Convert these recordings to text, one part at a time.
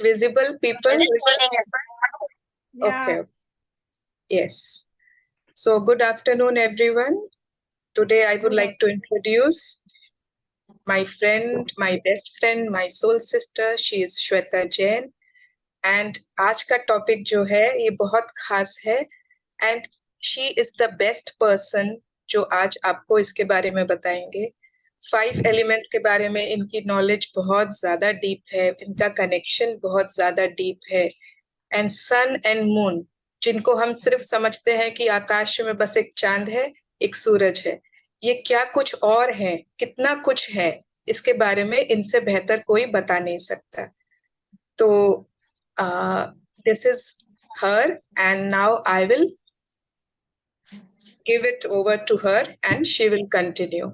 visible, people? Yeah. Okay. Yes. So good afternoon, everyone. Today I would like to introduce my friend, my best friend, my soul sister. She is Shweta Jain. And आज का topic जो है ये बहुत खास है. And she is the best person जो आज आपको इसके बारे में बताएंगे. 5 एलिमेंट्स के बारे में इनकी नॉलेज बहुत ज्यादा डीप है, इनका कनेक्शन बहुत ज्यादा डीप है. एंड सन एंड मून, जिनको हम सिर्फ समझते हैं कि आकाश में बस एक चांद है, एक सूरज है, ये क्या कुछ और है, कितना कुछ है, इसके बारे में इनसे बेहतर कोई बता नहीं सकता. तो this is her and now I will give it over to her and she will continue.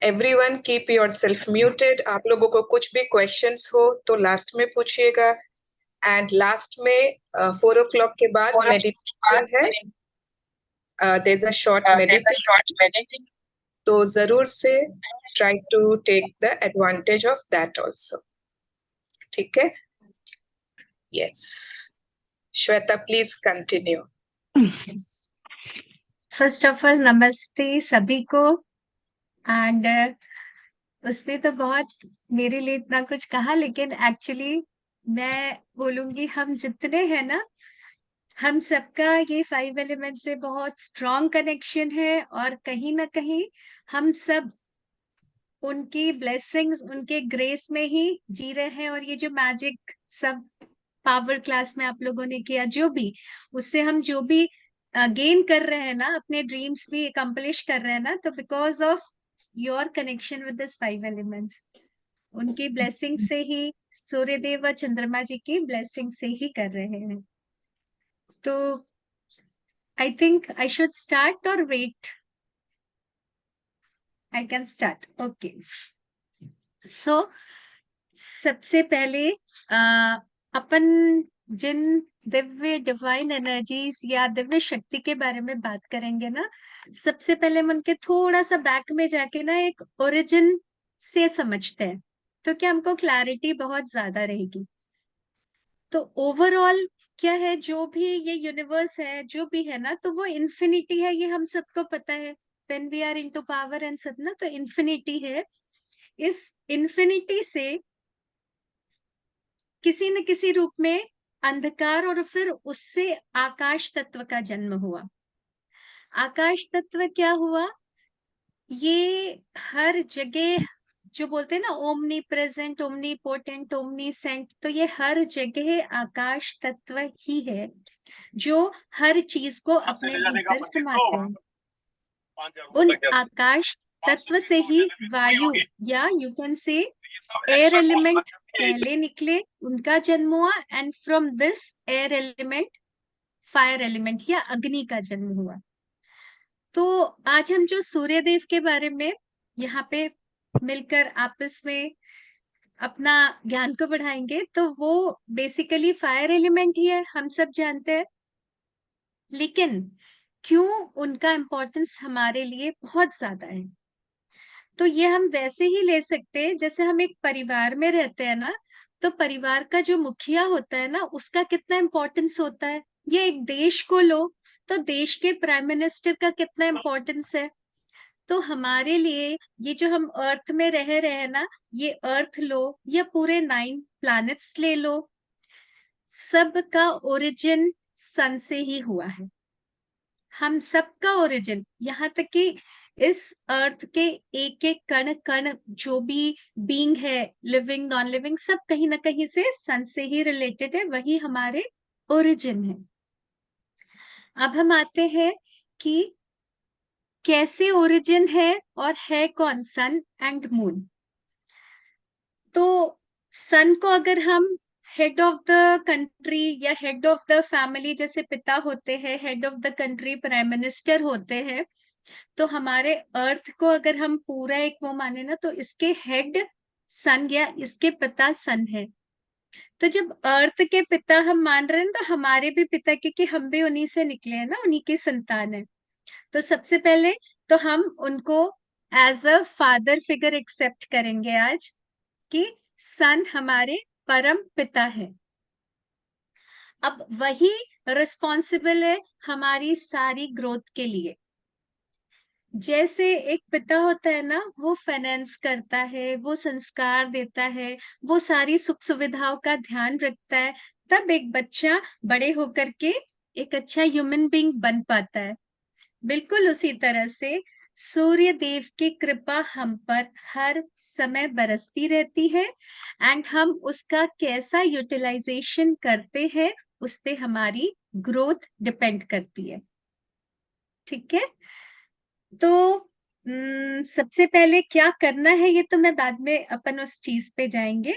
Everyone keep yourself muted. आप लोगों को कुछ भी questions हो तो last में पूछिएगा. And last में 4 o'clock के बाद meditation है. There's a short meditation. तो जरूर से try to take the advantage of that also. ठीक है? Yes. Shweta, please continue. First of all नमस्ते सभी को. एंड उसने तो बहुत मेरे लिए इतना कुछ कहा, लेकिन एक्चुअली मैं बोलूंगी हम जितने हैं ना, हम सबका ये 5 एलिमेंट से बहुत स्ट्रॉन्ग कनेक्शन है. और कहीं ना कहीं हम सब उनकी ब्लेसिंग्स, उनके ग्रेस में ही जी रहे हैं. और ये जो मैजिक सब पावर क्लास में आप लोगों ने किया, जो भी उससे हम जो भी गेन कर रहे हैं ना, अपने ड्रीम्स भी अकम्प्लिश कर रहे हैं ना, तो because of your connection with this 5 elements, उनकी ब्लेसिंग से ही, सूर्यदेव व चंद्रमा जी की ब्लेसिंग से ही कर रहे हैं. तो I think I should start और wait. I can start. Okay. So सबसे पहले अपन जिन दिव्य डिवाइन एनर्जीज या दिव्य शक्ति के बारे में बात करेंगे ना, सबसे पहले हम उनके थोड़ा सा बैक में जाके ना एक ओरिजिन से समझते हैं, तो क्या हमको क्लैरिटी बहुत ज्यादा रहेगी. तो ओवरऑल क्या है, जो भी ये यूनिवर्स है, जो भी है ना, तो वो इन्फिनिटी है, ये हम सबको पता है. When we are into power and सब ना, तो इन्फिनिटी है. इस इन्फिनिटी से किसी न किसी रूप में अंधकार और फिर उससे आकाश तत्व का जन्म हुआ. आकाश तत्व क्या हुआ, ये हर जगह जो बोलते हैं ना, omnipresent, omnipotent, omniscient, तो ये हर जगह आकाश तत्व ही है जो हर चीज को अपने भीतर समाते हैं. उन आकाश तत्व से ही वायु, या you can say air element पहले निकले, उनका जन्म हुआ. And from this air element fire element या अग्नि का जन्म हुआ. तो आज हम जो सूर्य देव के बारे में यहाँ पे मिलकर आपस में अपना ज्ञान को बढ़ाएंगे, तो वो बेसिकली फायर एलिमेंट ही है, हम सब जानते हैं. लेकिन क्यों उनका इम्पोर्टेंस हमारे लिए बहुत ज्यादा है, तो ये हम वैसे ही ले सकते हैं जैसे हम एक परिवार में रहते हैं ना, तो परिवार का जो मुखिया होता है ना, उसका कितना इम्पोर्टेंस होता है. ये एक देश को लो, तो देश के प्राइम मिनिस्टर का कितना इम्पोर्टेंस है. तो हमारे लिए ये जो हम अर्थ में रह रहे हैं ना, ये अर्थ लो या पूरे 9 प्लैनेट्स ले लो, सबका ओरिजिन सन से ही हुआ है. हम सबका ओरिजिन, यहाँ तक कि इस अर्थ के एक एक कण कण, जो भी बीइंग है, लिविंग नॉन लिविंग, सब कहीं ना कहीं से सन से ही रिलेटेड है, वही हमारे ओरिजिन है. अब हम आते हैं कि कैसे ओरिजिन है और है कौन, सन एंड मून. तो सन को अगर हम हेड ऑफ द कंट्री या हेड ऑफ द फैमिली, जैसे पिता होते हैं, head of the country prime minister होते हैं, तो हमारे अर्थ को अगर हम पूरा एक वो माने ना, तो इसके हेड सन या इसके पिता सन है. तो जब अर्थ के पिता हम मान रहे हैं, तो हमारे भी पिता, क्योंकि हम भी उन्हीं से निकले हैं ना, उन्हीं की संतान है. तो सबसे पहले तो हम उनको as a father figure accept करेंगे आज, कि सन हमारे परम पिता है. अब वही रिस्पॉन्सिबल है हमारी सारी ग्रोथ के लिए। जैसे एक पिता होता है ना, वो फाइनेंस करता है, वो संस्कार देता है, वो सारी सुख सुविधाओं का ध्यान रखता है, तब एक बच्चा बड़े होकर के एक अच्छा ह्यूमन बीइंग बन पाता है। बिल्कुल उसी तरह से सूर्य देव की कृपा हम पर हर समय बरसती रहती है, एंड हम उसका कैसा यूटिलाइजेशन करते हैं उस पे हमारी ग्रोथ डिपेंड करती है। ठीक है, तो सबसे पहले क्या करना है ये तो मैं बाद में अपन उस चीज पे जाएंगे।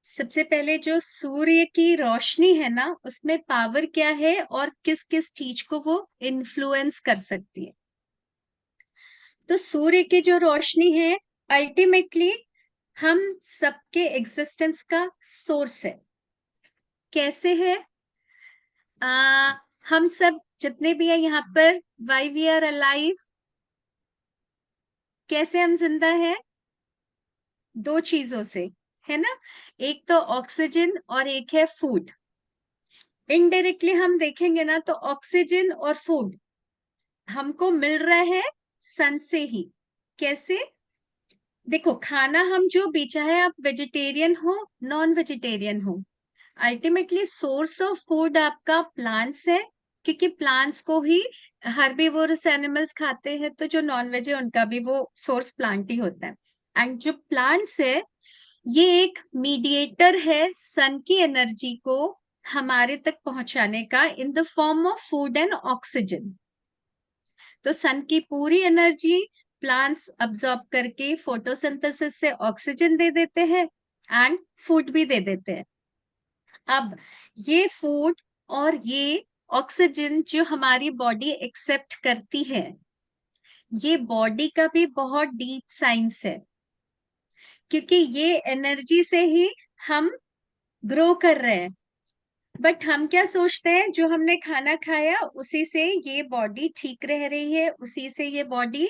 सबसे पहले जो सूर्य की रोशनी है ना, उसमें पावर क्या है और किस किस चीज को वो इन्फ्लुएंस कर सकती है। तो सूर्य की जो रोशनी है अल्टीमेटली हम सबके एग्जिस्टेंस का सोर्स है। कैसे है? आ, हम सब जितने भी है यहाँ पर, वाई वी आर अलाइव, कैसे हम जिंदा है? दो चीजों से, है ना। एक तो ऑक्सीजन और एक है फूड। इनडायरेक्टली हम देखेंगे ना तो ऑक्सीजन और फूड हमको मिल रहा है सन से ही। कैसे? देखो, खाना हम जो भी, चाहे आप वेजिटेरियन हो नॉन वेजिटेरियन हो, अल्टीमेटली सोर्स ऑफ फूड आपका प्लांट्स है, क्योंकि प्लांट्स को ही हर्बीवोरस एनिमल्स खाते हैं, तो जो नॉन वेज है उनका भी वो सोर्स प्लांट ही होता है। एंड जो प्लांट्स है ये एक मीडिएटर है सन की एनर्जी को हमारे तक पहुंचाने का, in the form of food and oxygen. तो सन की पूरी एनर्जी प्लांट्स अब्सॉर्ब करके फोटोसिंथेसिस से ऑक्सीजन दे देते हैं एंड फूड भी दे देते हैं। अब ये फूड और ये ऑक्सीजन जो हमारी बॉडी एक्सेप्ट करती है, ये बॉडी का भी बहुत डीप साइंस है, क्योंकि ये एनर्जी से ही हम ग्रो कर रहे हैं। बट हम क्या सोचते हैं, जो हमने खाना खाया उसी से ये बॉडी ठीक रह रही है, उसी से ये बॉडी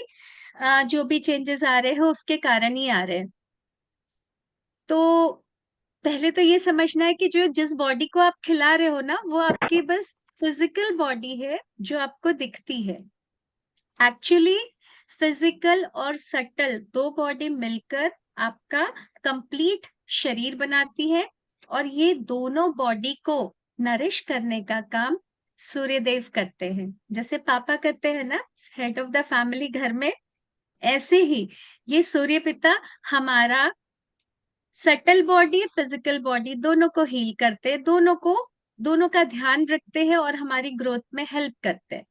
जो भी चेंजेस आ रहे हैं उसके कारण ही आ रहे हैं। तो पहले तो ये समझना है कि जो जिस बॉडी को आप खिला रहे हो ना, वो आपकी बस फिजिकल बॉडी है जो आपको दिखती है। एक्चुअली फिजिकल और सटल दो बॉडी मिलकर आपका कंप्लीट शरीर बनाती है, और ये दोनों बॉडी को नरिश करने का काम सूर्य देव करते हैं। जैसे पापा करते हैं ना, हेड ऑफ द फैमिली घर में, ऐसे ही ये सूर्य पिता हमारा सटल बॉडी फिजिकल बॉडी दोनों को हील करते हैं, दोनों का ध्यान रखते हैं और हमारी ग्रोथ में हेल्प करते हैं।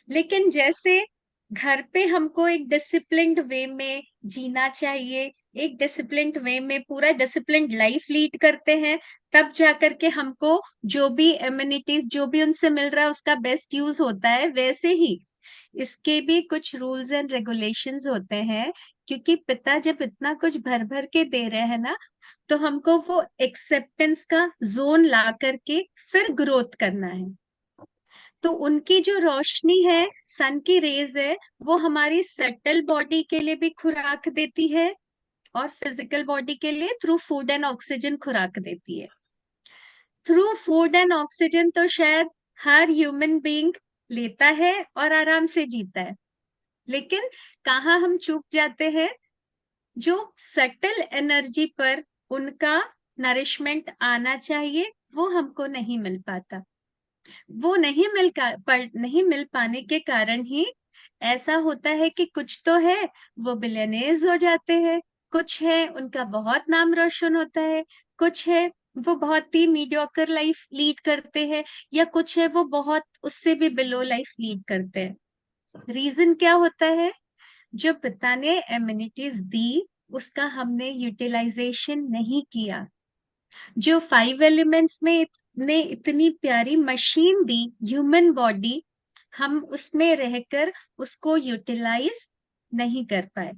लेकिन जैसे घर पे हमको एक डिसिप्लिन्ड वे में जीना चाहिए, एक डिसिप्लिन्ड वे में पूरा डिसिप्लिन्ड लाइफ लीड करते हैं, तब जाकर के हमको जो भी एमिनिटीज जो भी उनसे मिल रहा है उसका बेस्ट यूज होता है, वैसे ही इसके भी कुछ रूल्स एंड रेगुलेशंस होते हैं। क्योंकि पिता जब इतना कुछ भर भर के दे रहे हैं ना, तो हमको वो एक्सेप्टेंस का जोन ला करके फिर ग्रोथ करना है। तो उनकी जो रोशनी है, सन की रेज है, वो हमारी सटल बॉडी के लिए भी खुराक देती है और फिजिकल बॉडी के लिए थ्रू फूड एंड ऑक्सीजन खुराक देती है। थ्रू फूड एंड ऑक्सीजन तो शायद हर ह्यूमन बीइंग लेता है और आराम से जीता है, लेकिन कहाँ हम चूक जाते हैं, जो सटल एनर्जी पर उनका नरिशमेंट आना चाहिए वो हमको नहीं मिल पाता। वो नहीं मिल पाने के कारण ही ऐसा होता है कि कुछ तो है वो बिलियनेयर्स हो जाते हैं, कुछ है उनका बहुत नाम रोशन होता है, कुछ है वो बहुत ही मीडियोकर लाइफ लीड करते हैं, या कुछ है वो बहुत उससे भी बिलो लाइफ लीड करते हैं। रीजन क्या होता है? जो पिता ने एमिनिटीज दी उसका हमने यूटिलाइजेशन नहीं किया। जो 5 एलिमेंट्स में ने इतनी प्यारी मशीन दी, ह्यूमन बॉडी, हम उसमें रहकर उसको यूटिलाइज नहीं कर पाए।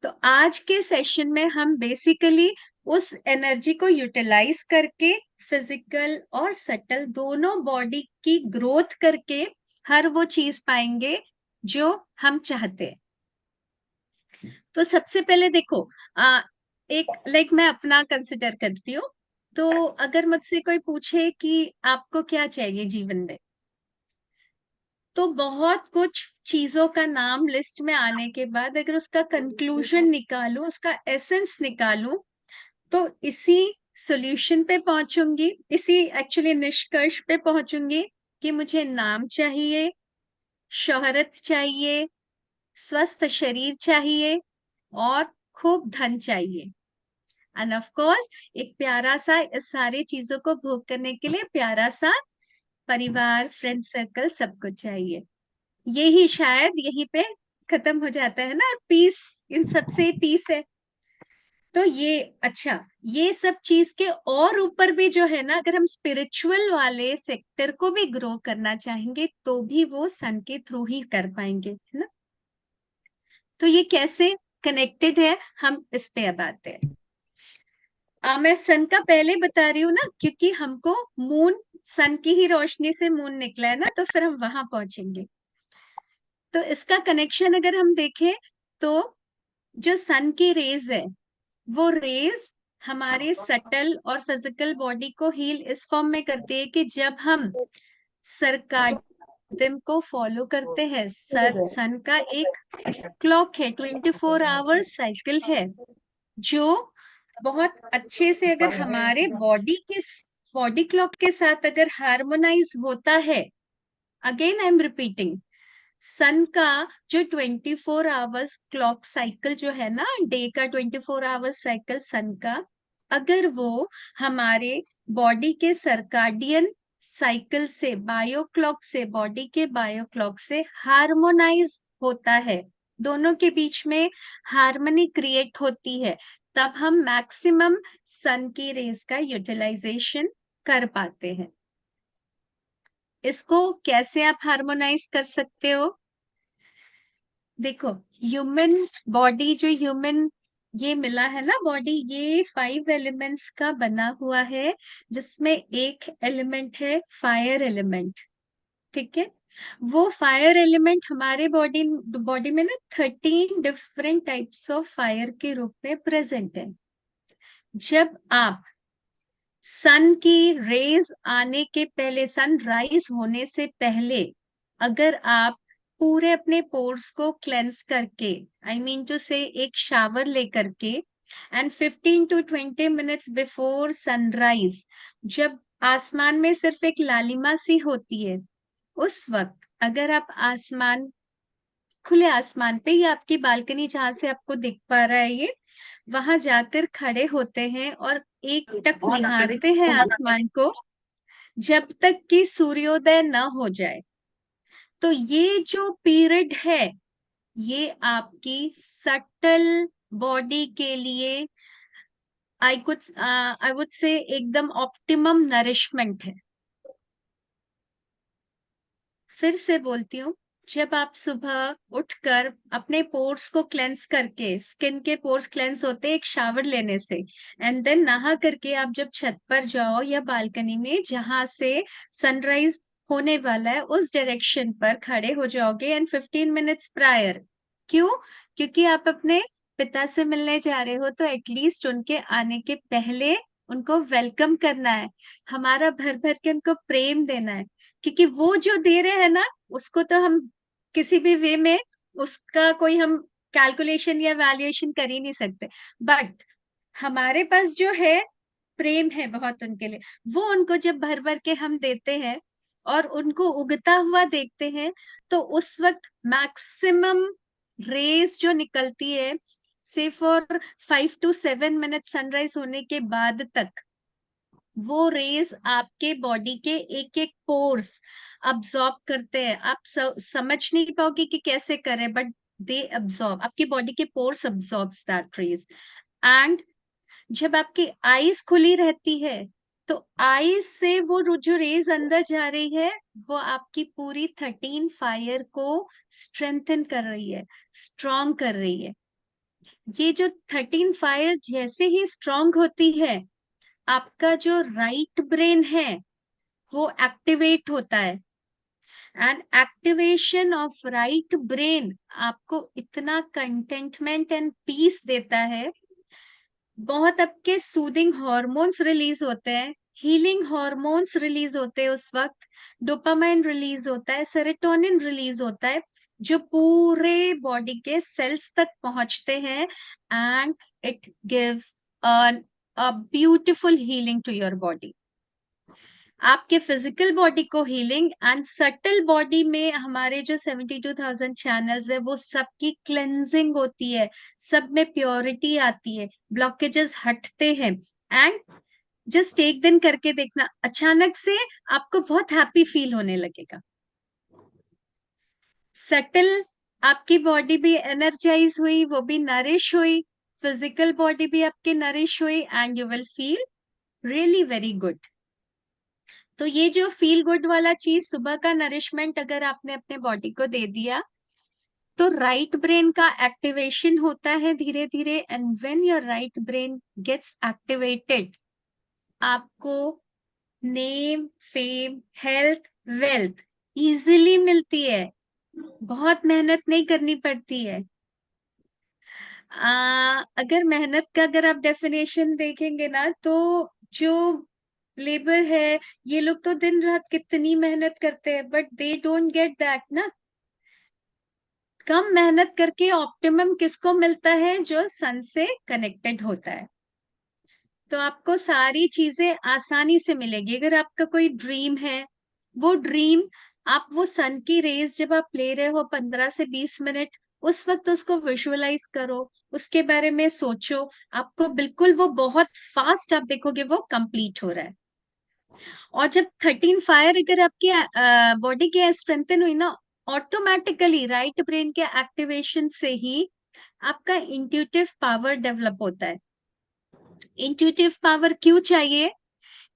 तो आज के सेशन में हम बेसिकली उस एनर्जी को यूटिलाइज करके फिजिकल और सटल दोनों बॉडी की ग्रोथ करके हर वो चीज पाएंगे जो हम चाहते हैं। तो सबसे पहले देखो, एक मैं अपना कंसिडर करती हूँ। तो अगर मुझसे कोई पूछे कि आपको क्या चाहिए जीवन में, तो बहुत कुछ चीजों का नाम लिस्ट में आने के बाद अगर उसका कंक्लूजन निकालूं, उसका एसेंस निकालूं, तो इसी सॉल्यूशन पे पहुंचूंगी, इसी एक्चुअली निष्कर्ष पे पहुंचूंगी कि मुझे नाम चाहिए, शोहरत चाहिए, स्वस्थ शरीर चाहिए और खूब धन चाहिए। एंड ऑफ कोर्स एक प्यारा सा, इस सारी चीजों को भोग करने के लिए प्यारा सा परिवार, फ्रेंड सर्कल, सब कुछ चाहिए। यही शायद यहीं पे खत्म हो जाता है ना, पीस, इन सबसे पीस है। तो ये अच्छा, ये सब चीज के और ऊपर भी जो है ना, अगर हम स्पिरिचुअल वाले सेक्टर को भी ग्रो करना चाहेंगे तो भी वो सन के थ्रू ही कर पाएंगे, है ना। तो ये कैसे कनेक्टेड है, हम इस पे अब आते हैं। मैं सन का पहले बता रही हूँ ना, क्योंकि हमको मून, सन की ही रोशनी से मून निकला है ना, तो फिर हम वहां पहुंचेंगे। तो इसका कनेक्शन अगर हम देखें, तो जो सन की रेज है, वो रेज हमारे सटल और फिजिकल बॉडी को हील इस फॉर्म में करती है कि जब हम सर्काडियम को फॉलो करते हैं, सन का एक क्लॉक है, 24 आवर्स साइकिल है, जो बहुत अच्छे से अगर हमारे बॉडी क्लॉक के साथ अगर हार्मोनाइज होता है, अगेन आई एम रिपीटिंग, सन का जो 24 आवर्स क्लॉक साइकिल जो है ना, डे का 24 आवर्स साइकिल सन का, अगर वो हमारे बॉडी के सर्काडियन साइकिल से, बायो क्लॉक से, बॉडी के बायो क्लॉक से हार्मोनाइज होता है, दोनों के बीच में हार्मनी क्रिएट होती है, तब हम मैक्सिमम सन की रेज का यूटिलाइजेशन कर पाते हैं। इसको कैसे आप हार्मोनाइज कर सकते हो? देखो, ह्यूमन बॉडी, जो ह्यूमन ये मिला है ना बॉडी, ये 5 एलिमेंट्स का बना हुआ है, जिसमें एक एलिमेंट है फायर एलिमेंट। ठीक है, वो फायर एलिमेंट हमारे बॉडी बॉडी में ना 13 डिफरेंट टाइप्स ऑफ फायर के रूप में प्रेजेंट है। जब आप सन की रेज आने के पहले, सन राइज होने से पहले, अगर आप पूरे अपने पोर्स को क्लेंस करके, आई मीन टू से एक शावर लेकर के, and 15 to 20 minutes before sunrise, जब आसमान में सिर्फ एक लालिमा सी होती है, उस वक्त अगर आप आसमान, खुले आसमान पे या आपकी बालकनी जहां से आपको दिख पा रहा है ये, वहां जाकर खड़े होते हैं और एक टक निहारते हैं आसमान को, जब तक कि सूर्योदय न हो जाए, तो ये जो पीरियड है, ये आपकी सटल बॉडी के लिए आई वुड से एकदम ऑप्टिमम नरिशमेंट है। फिर से बोलती हूँ, जब आप सुबह उठकर अपने पोर्स को क्लेंस करके, स्किन के पोर्स क्लेंस होते हैं एक शावर लेने से, एंड देन नहा करके आप जब छत पर जाओ या बालकनी में जहां से सनराइज होने वाला है, उस डायरेक्शन पर खड़े हो जाओगे, एंड 15 मिनट्स प्रायर, क्यों? क्योंकि आप अपने पिता से मिलने जा रहे हो, तो एटलीस्ट उनके आने के पहले उनको वेलकम करना है, हमारा भर भर के उनको प्रेम देना है, क्योंकि वो जो दे रहे हैं ना, उसको तो हम किसी भी वे में, उसका कोई हम कैलकुलेशन या वैल्यूएशन कर ही नहीं सकते, बट हमारे पास जो है प्रेम है बहुत उनके लिए, वो उनको जब भर भर के हम देते हैं और उनको उगता हुआ देखते हैं, तो उस वक्त मैक्सिमम रेज जो निकलती है, से फॉर 5 to 7 मिनट सनराइज होने के बाद तक, वो रेज आपके बॉडी के एक एक पोर्स अब्सॉर्ब करते हैं। आप समझ नहीं पाओगे कि कैसे करें, बट दे अब्सॉर्ब, आपकी बॉडी के pores absorb that rays. And जब आपकी आईज खुली रहती है, तो आईज से वो जो रेज अंदर जा रही है, वो आपकी पूरी 13 फायर को स्ट्रेंथन कर रही है, स्ट्रॉन्ग कर रही है। ये जो 13 फायर जैसे ही स्ट्रॉन्ग होती है, आपका जो राइट ब्रेन है वो एक्टिवेट होता है, and activation of right brain आपको इतना कंटेंटमेंट एंड पीस देता है, बहुत आपके सूदिंग हॉर्मोन्स रिलीज होते हैं, हीलिंग हॉर्मोन्स रिलीज होते हैं, उस वक्त डोपामाइन रिलीज होता है, सेरोटोनिन रिलीज होता है, जो पूरे बॉडी के सेल्स तक पहुंचते हैं, and it gives a beautiful healing to your body. आपके फिजिकल बॉडी को हीलिंग, एंड सटल बॉडी में हमारे जो 72,000 चैनल्स है वो सबकी क्लेंजिंग होती है, सब में प्योरिटी आती है, ब्लॉकेजेस हटते हैं। एंड जस्ट एक दिन करके देखना, अचानक से आपको बहुत हैप्पी फील होने लगेगा। सटल आपकी बॉडी भी एनर्जाइज हुई, वो भी नरिश हुई, फिजिकल बॉडी भी आपकी नरिश हुई, and you will feel really very good. तो ये जो फील गुड वाला चीज, सुबह का नरिशमेंट अगर आपने अपने बॉडी को दे दिया, तो राइट ब्रेन का एक्टिवेशन होता है धीरे धीरे, and when your right brain gets activated, आपको name, fame, health, wealth easily मिलती है, बहुत मेहनत नहीं करनी पड़ती है। अगर मेहनत का अगर आप डेफिनेशन देखेंगे ना, तो जो लेबर है, ये लोग तो दिन रात कितनी मेहनत करते हैं, but they don't get that ना। कम मेहनत करके ऑप्टिमम किसको मिलता है? जो सन से कनेक्टेड होता है। तो आपको सारी चीजें आसानी से मिलेगी। अगर आपका कोई ड्रीम है, वो ड्रीम आप वो सन की रेज जब आप ले रहे हो 15 से 20 मिनट, उस वक्त उसको विजुअलाइज करो, उसके बारे में सोचो, आपको बिल्कुल वो बहुत फास्ट आप देखोगे वो कंप्लीट हो रहा है। और जब 13 फायर अगर आपकी बॉडी की स्ट्रेंथन हुई ना, ऑटोमेटिकली राइट ब्रेन के एक्टिवेशन से ही आपका इंट्यूटिव पावर डेवलप होता है। इंट्यूटिव पावर क्यों चाहिए?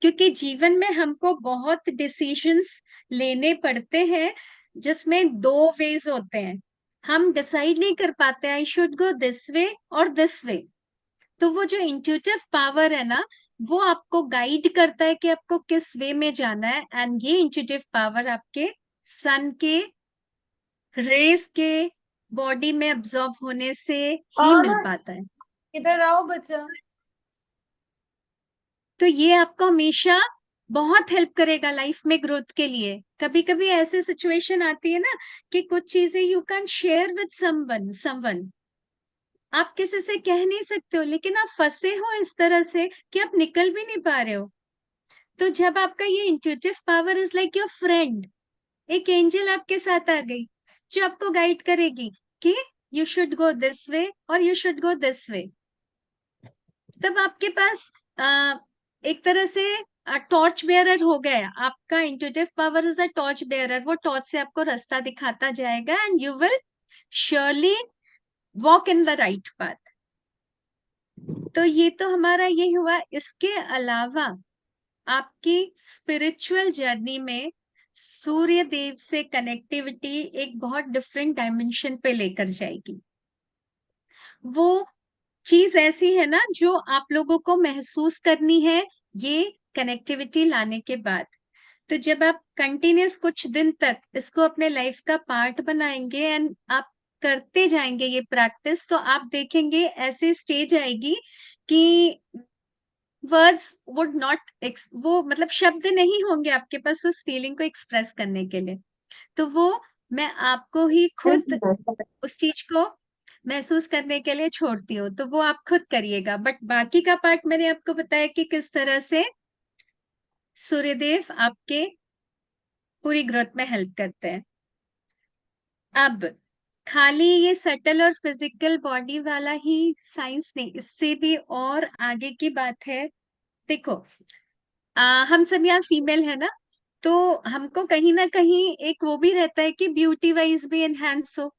क्योंकि जीवन में हमको बहुत डिसीजंस लेने पड़ते हैं, जिसमें दो वेज होते हैं। हम डिसाइड नहीं कर पाते I should go this way और दिस वे। तो वो जो इंट्यूटिव पावर है ना, वो आपको गाइड करता है कि आपको किस वे में जाना है, एंड ये इंट्यूटिव पावर आपके सन के रेस के बॉडी में अब्सॉर्ब होने से ही और मिल पाता है। इधर आओ बच्चा। तो ये आपको हमेशा बहुत हेल्प करेगा लाइफ में ग्रोथ के लिए। कभी कभी ऐसे सिचुएशन आती है ना कि कुछ चीजें you can share with someone, आप किसी से कह नहीं सकते हो, लेकिन आप फंसे हो इस तरह से कि आप निकल भी नहीं पा रहे हो। तो जब आपका ये intuitive power is like your friend, एक एंजल आपके साथ आ गई जो आपको गाइड करेगी कि you should go this way और you should go this way. तब आपके पास एक तरह से टॉर्च बेयरर हो गया। आपका intuitive power is a torch bearer, वो टॉर्च से आपको रास्ता दिखाता जाएगा, and you will surely walk in the right path. तो ये तो हमारा ये हुआ। इसके अलावा आपकी स्पिरिचुअल जर्नी में सूर्य देव से कनेक्टिविटी एक बहुत डिफरेंट डायमेंशन पे लेकर जाएगी। वो चीज ऐसी है ना जो आप लोगों को महसूस करनी है ये कनेक्टिविटी लाने के बाद। तो जब आप कंटिन्यूस कुछ दिन तक इसको अपने लाइफ का पार्ट बनाएंगे एंड आप करते जाएंगे ये प्रैक्टिस, तो आप देखेंगे ऐसे स्टेज आएगी कि वर्ड्स वुड नॉट, वो मतलब शब्द नहीं होंगे आपके पास उस फीलिंग को एक्सप्रेस करने के लिए। तो वो मैं आपको ही खुद उस चीज को महसूस करने के लिए छोड़ती हूँ, तो वो आप खुद करिएगा। बट बाकी का पार्ट मैंने आपको बताया कि किस तरह से सूर्यदेव आपके पूरी ग्रोथ में हेल्प करते हैं। अब खाली ये सटल और फिजिकल बॉडी वाला ही साइंस नहीं, इससे भी और आगे की बात है। देखो, हम सब यहाँ फीमेल है ना, तो हमको कहीं ना कहीं एक वो भी रहता है कि ब्यूटी वाइज भी एनहांस हो,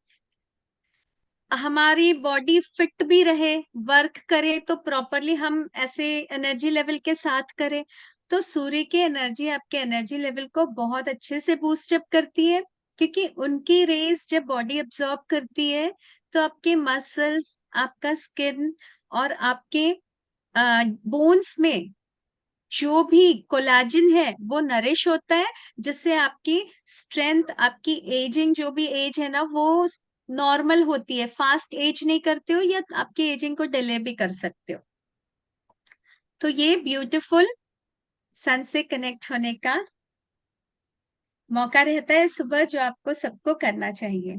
हमारी बॉडी फिट भी रहे, वर्क करे तो प्रॉपरली हम ऐसे एनर्जी लेवल के साथ करें। तो सूर्य की एनर्जी आपके एनर्जी लेवल को बहुत अच्छे से बूस्ट अप करती है, क्योंकि उनकी रेज जब बॉडी अब्सॉर्ब करती है तो आपके मसल्स, आपका स्किन और आपके बोन्स में जो भी कोलाजिन है वो नरिश होता है, जिससे आपकी स्ट्रेंथ, आपकी एजिंग जो भी एज है ना वो नॉर्मल होती है, फास्ट एज नहीं करते हो या आपकी एजिंग को डिले भी कर सकते हो। तो ये ब्यूटीफुल सन से कनेक्ट होने का मौका रहता है सुबह, जो आपको सबको करना चाहिए।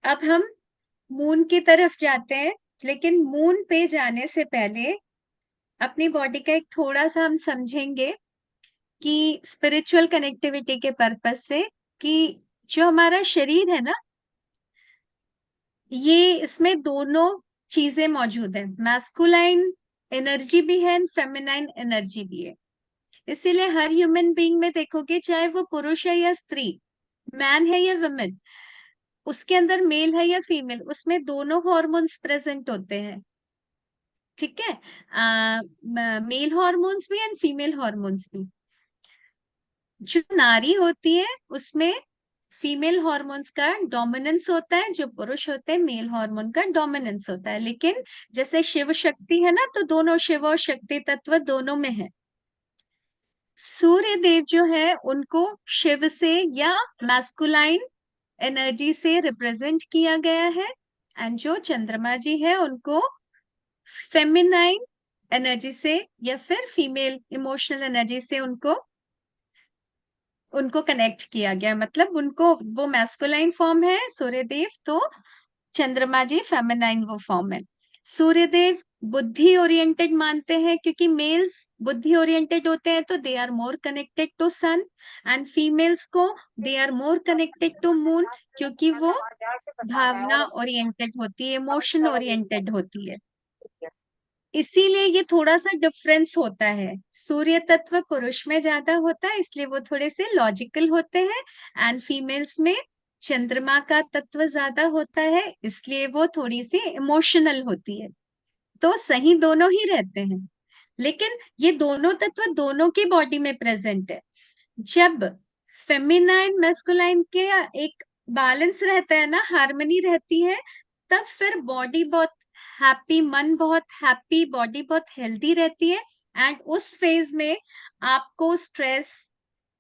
अब हम मून की तरफ जाते हैं, लेकिन मून पे जाने से पहले अपनी बॉडी का एक थोड़ा सा हम समझेंगे कि स्पिरिचुअल कनेक्टिविटी के पर्पस से, कि जो हमारा शरीर है ना, ये इसमें दोनों चीजें मौजूद है। मैस्कुलाइन एनर्जी भी है, फेमिनाइन एनर्जी भी है। इसीलिए हर ह्यूमन बीइंग में देखोगे, चाहे वो पुरुष है या स्त्री, मैन है या वुमेन, उसके अंदर मेल है या फीमेल, उसमें दोनों हॉर्मोन्स प्रेजेंट होते हैं। ठीक है, मेल हॉर्मोन्स भी एंड फीमेल हॉर्मोन्स भी। जो नारी होती है उसमें फीमेल हॉर्मोन्स का डोमिनेंस होता है, जो पुरुष होते हैं मेल हार्मोन का डोमिनेंस होता है। लेकिन जैसे शिव शक्ति है ना, तो दोनों शिव और शक्ति तत्व दोनों में है। सूर्य देव जो है उनको शिव से या मैस्कुलाइन एनर्जी से रिप्रेजेंट किया गया है, एंड जो चंद्रमा जी है उनको फेमिनाइन एनर्जी से या फिर फीमेल इमोशनल एनर्जी से उनको उनको कनेक्ट किया गया। मतलब उनको, वो मैस्कुलाइन फॉर्म है सूर्यदेव, तो चंद्रमा जी फेमिनाइन वो फॉर्म है। सूर्यदेव बुद्धि ओरिएंटेड मानते हैं, क्योंकि मेल्स बुद्धि ओरिएंटेड होते हैं तो they are more connected to sun, and females को they are more connected to moon, क्योंकि वो भावना ओरिएंटेड होती है, इमोशन ओरिएंटेड होती है। इसीलिए ये थोड़ा सा डिफरेंस होता है। सूर्य तत्व पुरुष में ज्यादा होता है, इसलिए वो थोड़े से लॉजिकल होते हैं, एंड फीमेल्स में चंद्रमा का तत्व ज्यादा होता है, इसलिए वो थोड़ी सी इमोशनल होती है। तो सही दोनों ही रहते हैं, लेकिन ये दोनों तत्व दोनों की बॉडी में प्रेजेंट है। जब फेमिनाइन मैस्कुलाइन के एक बैलेंस रहता है ना, हार्मनी रहती है, तब फिर बॉडी बहुत हैप्पी, मन बहुत हैप्पी, बॉडी बहुत हेल्दी रहती है। एंड उस फेज में आपको स्ट्रेस,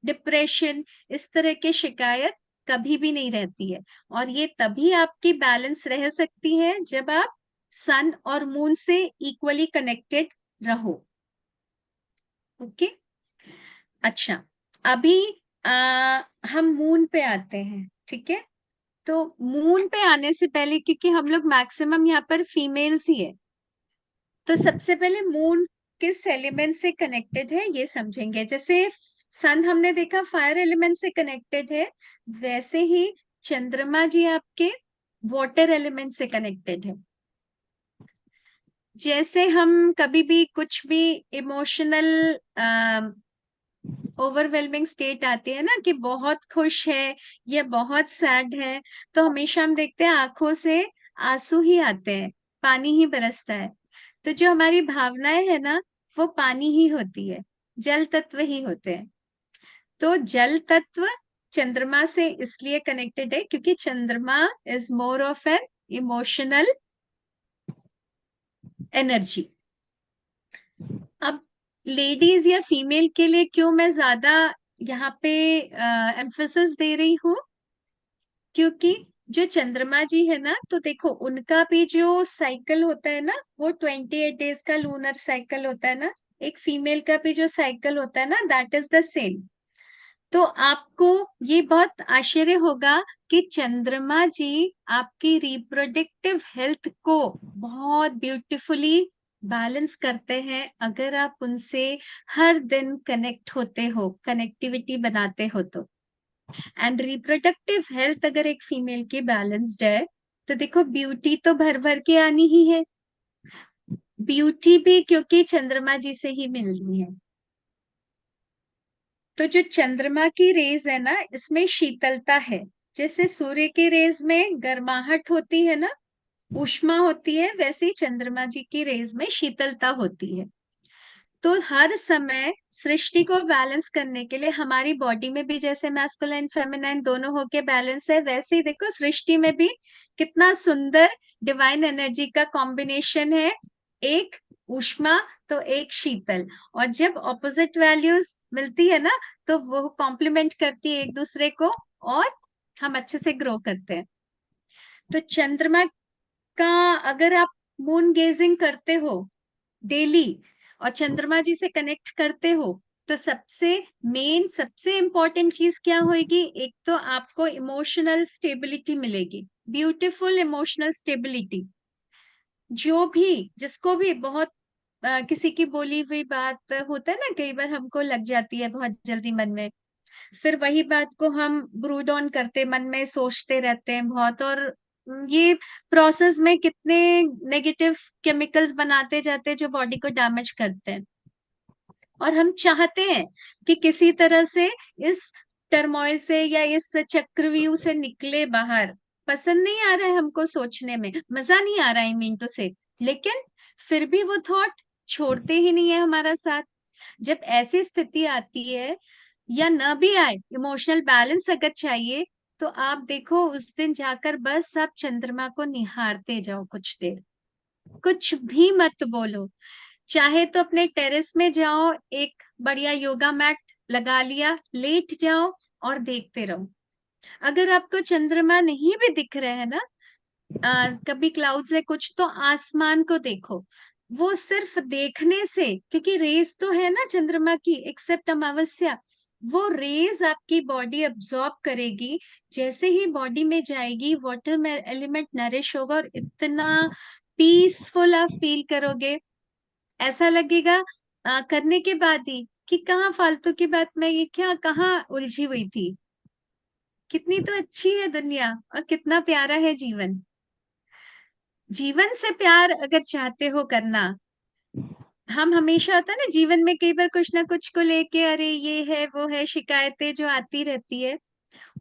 डिप्रेशन, इस तरह की शिकायत कभी भी नहीं रहती है। और ये तभी आपकी बैलेंस रह सकती है जब आप सन और मून से इक्वली कनेक्टेड रहो। ओके, अच्छा, अभी हम मून पे आते हैं। ठीक है, तो मून पे आने से पहले, क्योंकि हम लोग मैक्सिमम यहाँ पर फीमेल्स ही है, तो सबसे पहले मून किस एलिमेंट से कनेक्टेड है ये समझेंगे। जैसे सन हमने देखा फायर एलिमेंट से कनेक्टेड है, वैसे ही चंद्रमा जी आपके वाटर एलिमेंट से कनेक्टेड है। जैसे हम कभी भी कुछ भी इमोशनल ओवरवेलमिंग स्टेट आती है ना, कि बहुत खुश है या बहुत सैड है, तो हमेशा हम देखते हैं आंखों से आंसू ही आते हैं, पानी ही बरसता है। तो जो हमारी भावनाएं है ना, वो पानी ही होती है, जल तत्व ही होते हैं। तो जल तत्व चंद्रमा से इसलिए कनेक्टेड है क्योंकि चंद्रमा is more of an emotional energy. अब लेडीज या फीमेल के लिए क्यों मैं ज्यादा यहाँ पे एम्फेसिस दे रही हूँ, क्योंकि जो चंद्रमा जी है ना, तो देखो उनका भी जो साइकिल होता है ना, वो 28 डेज का लूनर साइकिल होता है ना। एक फीमेल का भी जो साइकिल होता है ना, दैट इज द सेम। तो आपको ये बहुत आश्चर्य होगा कि चंद्रमा जी आपकी रिप्रोडक्टिव हेल्थ को बहुत ब्यूटीफुली बैलेंस करते हैं, अगर आप उनसे हर दिन कनेक्ट होते हो, कनेक्टिविटी बनाते हो तो। एंड रिप्रोडक्टिव हेल्थ अगर एक फीमेल की बैलेंस्ड है, तो देखो ब्यूटी तो भर भर के आनी ही है। ब्यूटी भी क्योंकि चंद्रमा जी से ही मिलनी है। तो जो चंद्रमा की रेज है ना, इसमें शीतलता है। जैसे सूर्य की रेज में गर्माहट होती है ना, ऊष्मा होती है, वैसे ही चंद्रमा जी की रेज में शीतलता होती है। तो हर समय सृष्टि को बैलेंस करने के लिए हमारी बॉडी में भी जैसे मैस्कुलाइन फेमिनाइन दोनों होके बैलेंस है, वैसे ही देखो सृष्टि में भी कितना सुंदर डिवाइन एनर्जी का कॉम्बिनेशन है। एक ऊष्मा तो एक शीतल, और जब ऑपोजिट वैल्यूज मिलती है ना, तो वो कॉम्प्लीमेंट करती है एक दूसरे को, और हम अच्छे से ग्रो करते हैं। तो चंद्रमा का, अगर आप मून गेजिंग करते हो, डेली और चंद्रमा जी से कनेक्ट करते हो, तो सबसे मेन, सबसे इम्पोर्टेंट चीज क्या होगी? एक तो आपको इमोशनल स्टेबिलिटी मिलेगी, ब्यूटीफुल इमोशनल स्टेबिलिटी। जो भी, जिसको भी बहुत किसी की बोली हुई बात होता है ना, कई बार हमको लग जाती है बहुत जल्दी मन में, फिर वही बात को हम ब्रूड ऑन करते, मन में सोचते रहते हैं बहुत, और ये प्रोसेस में कितने नेगेटिव केमिकल्स बनाते जाते हैं जो बॉडी को डैमेज करते हैं। और हम चाहते हैं कि किसी तरह से इस टर्मोइल से या इस चक्रव्यूह से निकले बाहर। पसंद नहीं आ रहा है हमको सोचने में, मजा नहीं आ रहा है मीन टू से, लेकिन फिर भी वो थॉट छोड़ते ही नहीं है हमारा साथ। जब ऐसी स्थिति आती है, या न भी आए, इमोशनल बैलेंस अगर चाहिए, तो आप देखो उस दिन जाकर बस आप चंद्रमा को निहारते जाओ कुछ देर, कुछ भी मत बोलो। चाहे तो अपने टेरेस में जाओ, एक बढ़िया योगा मैट लगा लिया, लेट जाओ और देखते रहो। अगर आपको चंद्रमा नहीं भी दिख रहे हैं ना, कभी क्लाउड्स है कुछ, तो आसमान को देखो। वो सिर्फ देखने से, क्योंकि रेस तो है ना चंद्रमा की, एक्सेप्ट अमावस्या, वो रेज आपकी बॉडी अब्सॉर्ब करेगी। जैसे ही बॉडी में जाएगी, वाटर में एलिमेंट नरिश होगा और इतना पीसफुल आप फील करोगे। ऐसा लगेगा करने के बाद ही कि कहाँ फालतू की बात में ये क्या, कहाँ उलझी हुई थी। कितनी तो अच्छी है दुनिया और कितना प्यारा है जीवन। जीवन से प्यार अगर चाहते हो करना, हम हमेशा, होता है ना जीवन में कई बार कुछ ना कुछ को लेके, अरे ये है वो है, शिकायतें जो आती रहती है,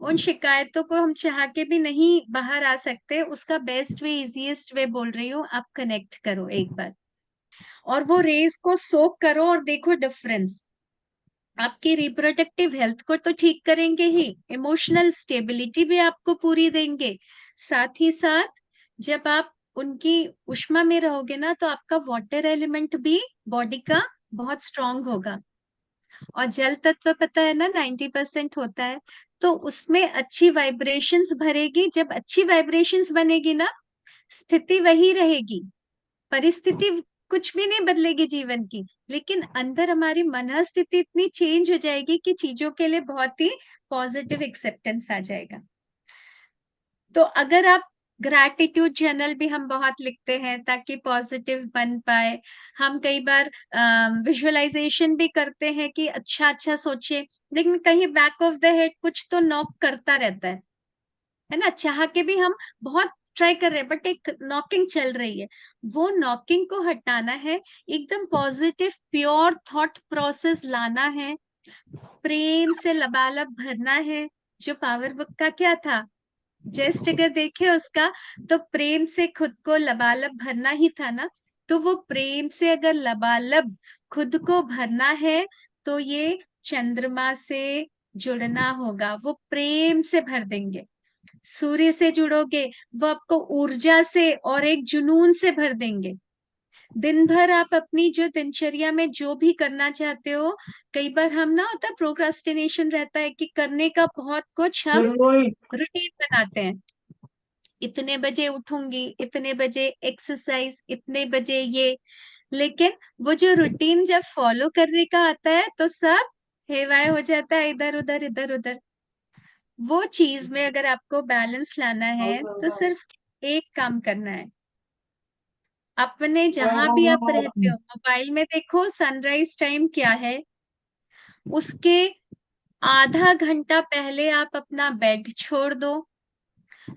उन शिकायतों को हम चाह के भी नहीं बाहर आ सकते। उसका बेस्ट वे, इजीएस्ट वे बोल रही हूँ, आप कनेक्ट करो एक बार, और वो रेस को सोक करो और देखो डिफरेंस। आपकी रिप्रोडक्टिव हेल्थ को तो ठीक करेंगे ही, इमोशनल स्टेबिलिटी भी आपको पूरी देंगे। साथ ही साथ जब आप उनकी उष्मा में रहोगे ना, तो आपका वाटर एलिमेंट भी बॉडी का बहुत स्ट्रांग होगा। और जल तत्व पता है ना 90% होता है, तो उसमें अच्छी वाइब्रेशंस भरेगी। जब अच्छी वाइब्रेशंस बनेगी ना, स्थिति वही रहेगी, परिस्थिति कुछ भी नहीं बदलेगी जीवन की, लेकिन अंदर हमारी मनःस्थिति इतनी चेंज हो जाएगी कि चीजों के लिए बहुत ही पॉजिटिव एक्सेप्टेंस आ जाएगा। तो अगर आप, ग्रैटिट्यूड जर्नल भी हम बहुत लिखते हैं ताकि पॉजिटिव बन पाए। हम कई बार विजुअलाइजेशन भी करते हैं कि अच्छा अच्छा सोचे, लेकिन कहीं बैक ऑफ द हेड कुछ तो नॉक करता रहता है ना, चाह के भी हम बहुत ट्राई कर रहे हैं, बट एक नॉकिंग चल रही है। वो नॉकिंग को हटाना है, एकदम पॉजिटिव प्योर थॉट प्रोसेस लाना है, प्रेम से लबालब भरना है। जो पावर बुक का क्या था, जस्ट अगर देखे उसका, तो प्रेम से खुद को लबालब भरना ही था ना। तो वो प्रेम से अगर लबालब खुद को भरना है, तो ये चंद्रमा से जुड़ना होगा, वो प्रेम से भर देंगे। सूर्य से जुड़ोगे, वो आपको ऊर्जा से और एक जुनून से भर देंगे। दिन भर आप अपनी जो दिनचर्या में जो भी करना चाहते हो, कई बार हम ना, होता प्रोक्रास्टिनेशन रहता है कि करने का बहुत कुछ, हम रूटीन बनाते हैं, इतने बजे उठूंगी, इतने बजे एक्सरसाइज, इतने बजे ये, लेकिन वो जो रूटीन जब फॉलो करने का आता है, तो सब हेवाय हो जाता है, इधर उधर इधर उधर। वो चीज में अगर आपको बैलेंस लाना है, तो सिर्फ एक काम करना है। अपने जहां भी आप रहते हो, मोबाइल में देखो सनराइज टाइम क्या है, उसके आधा घंटा पहले आप अपना बेड छोड़ दो।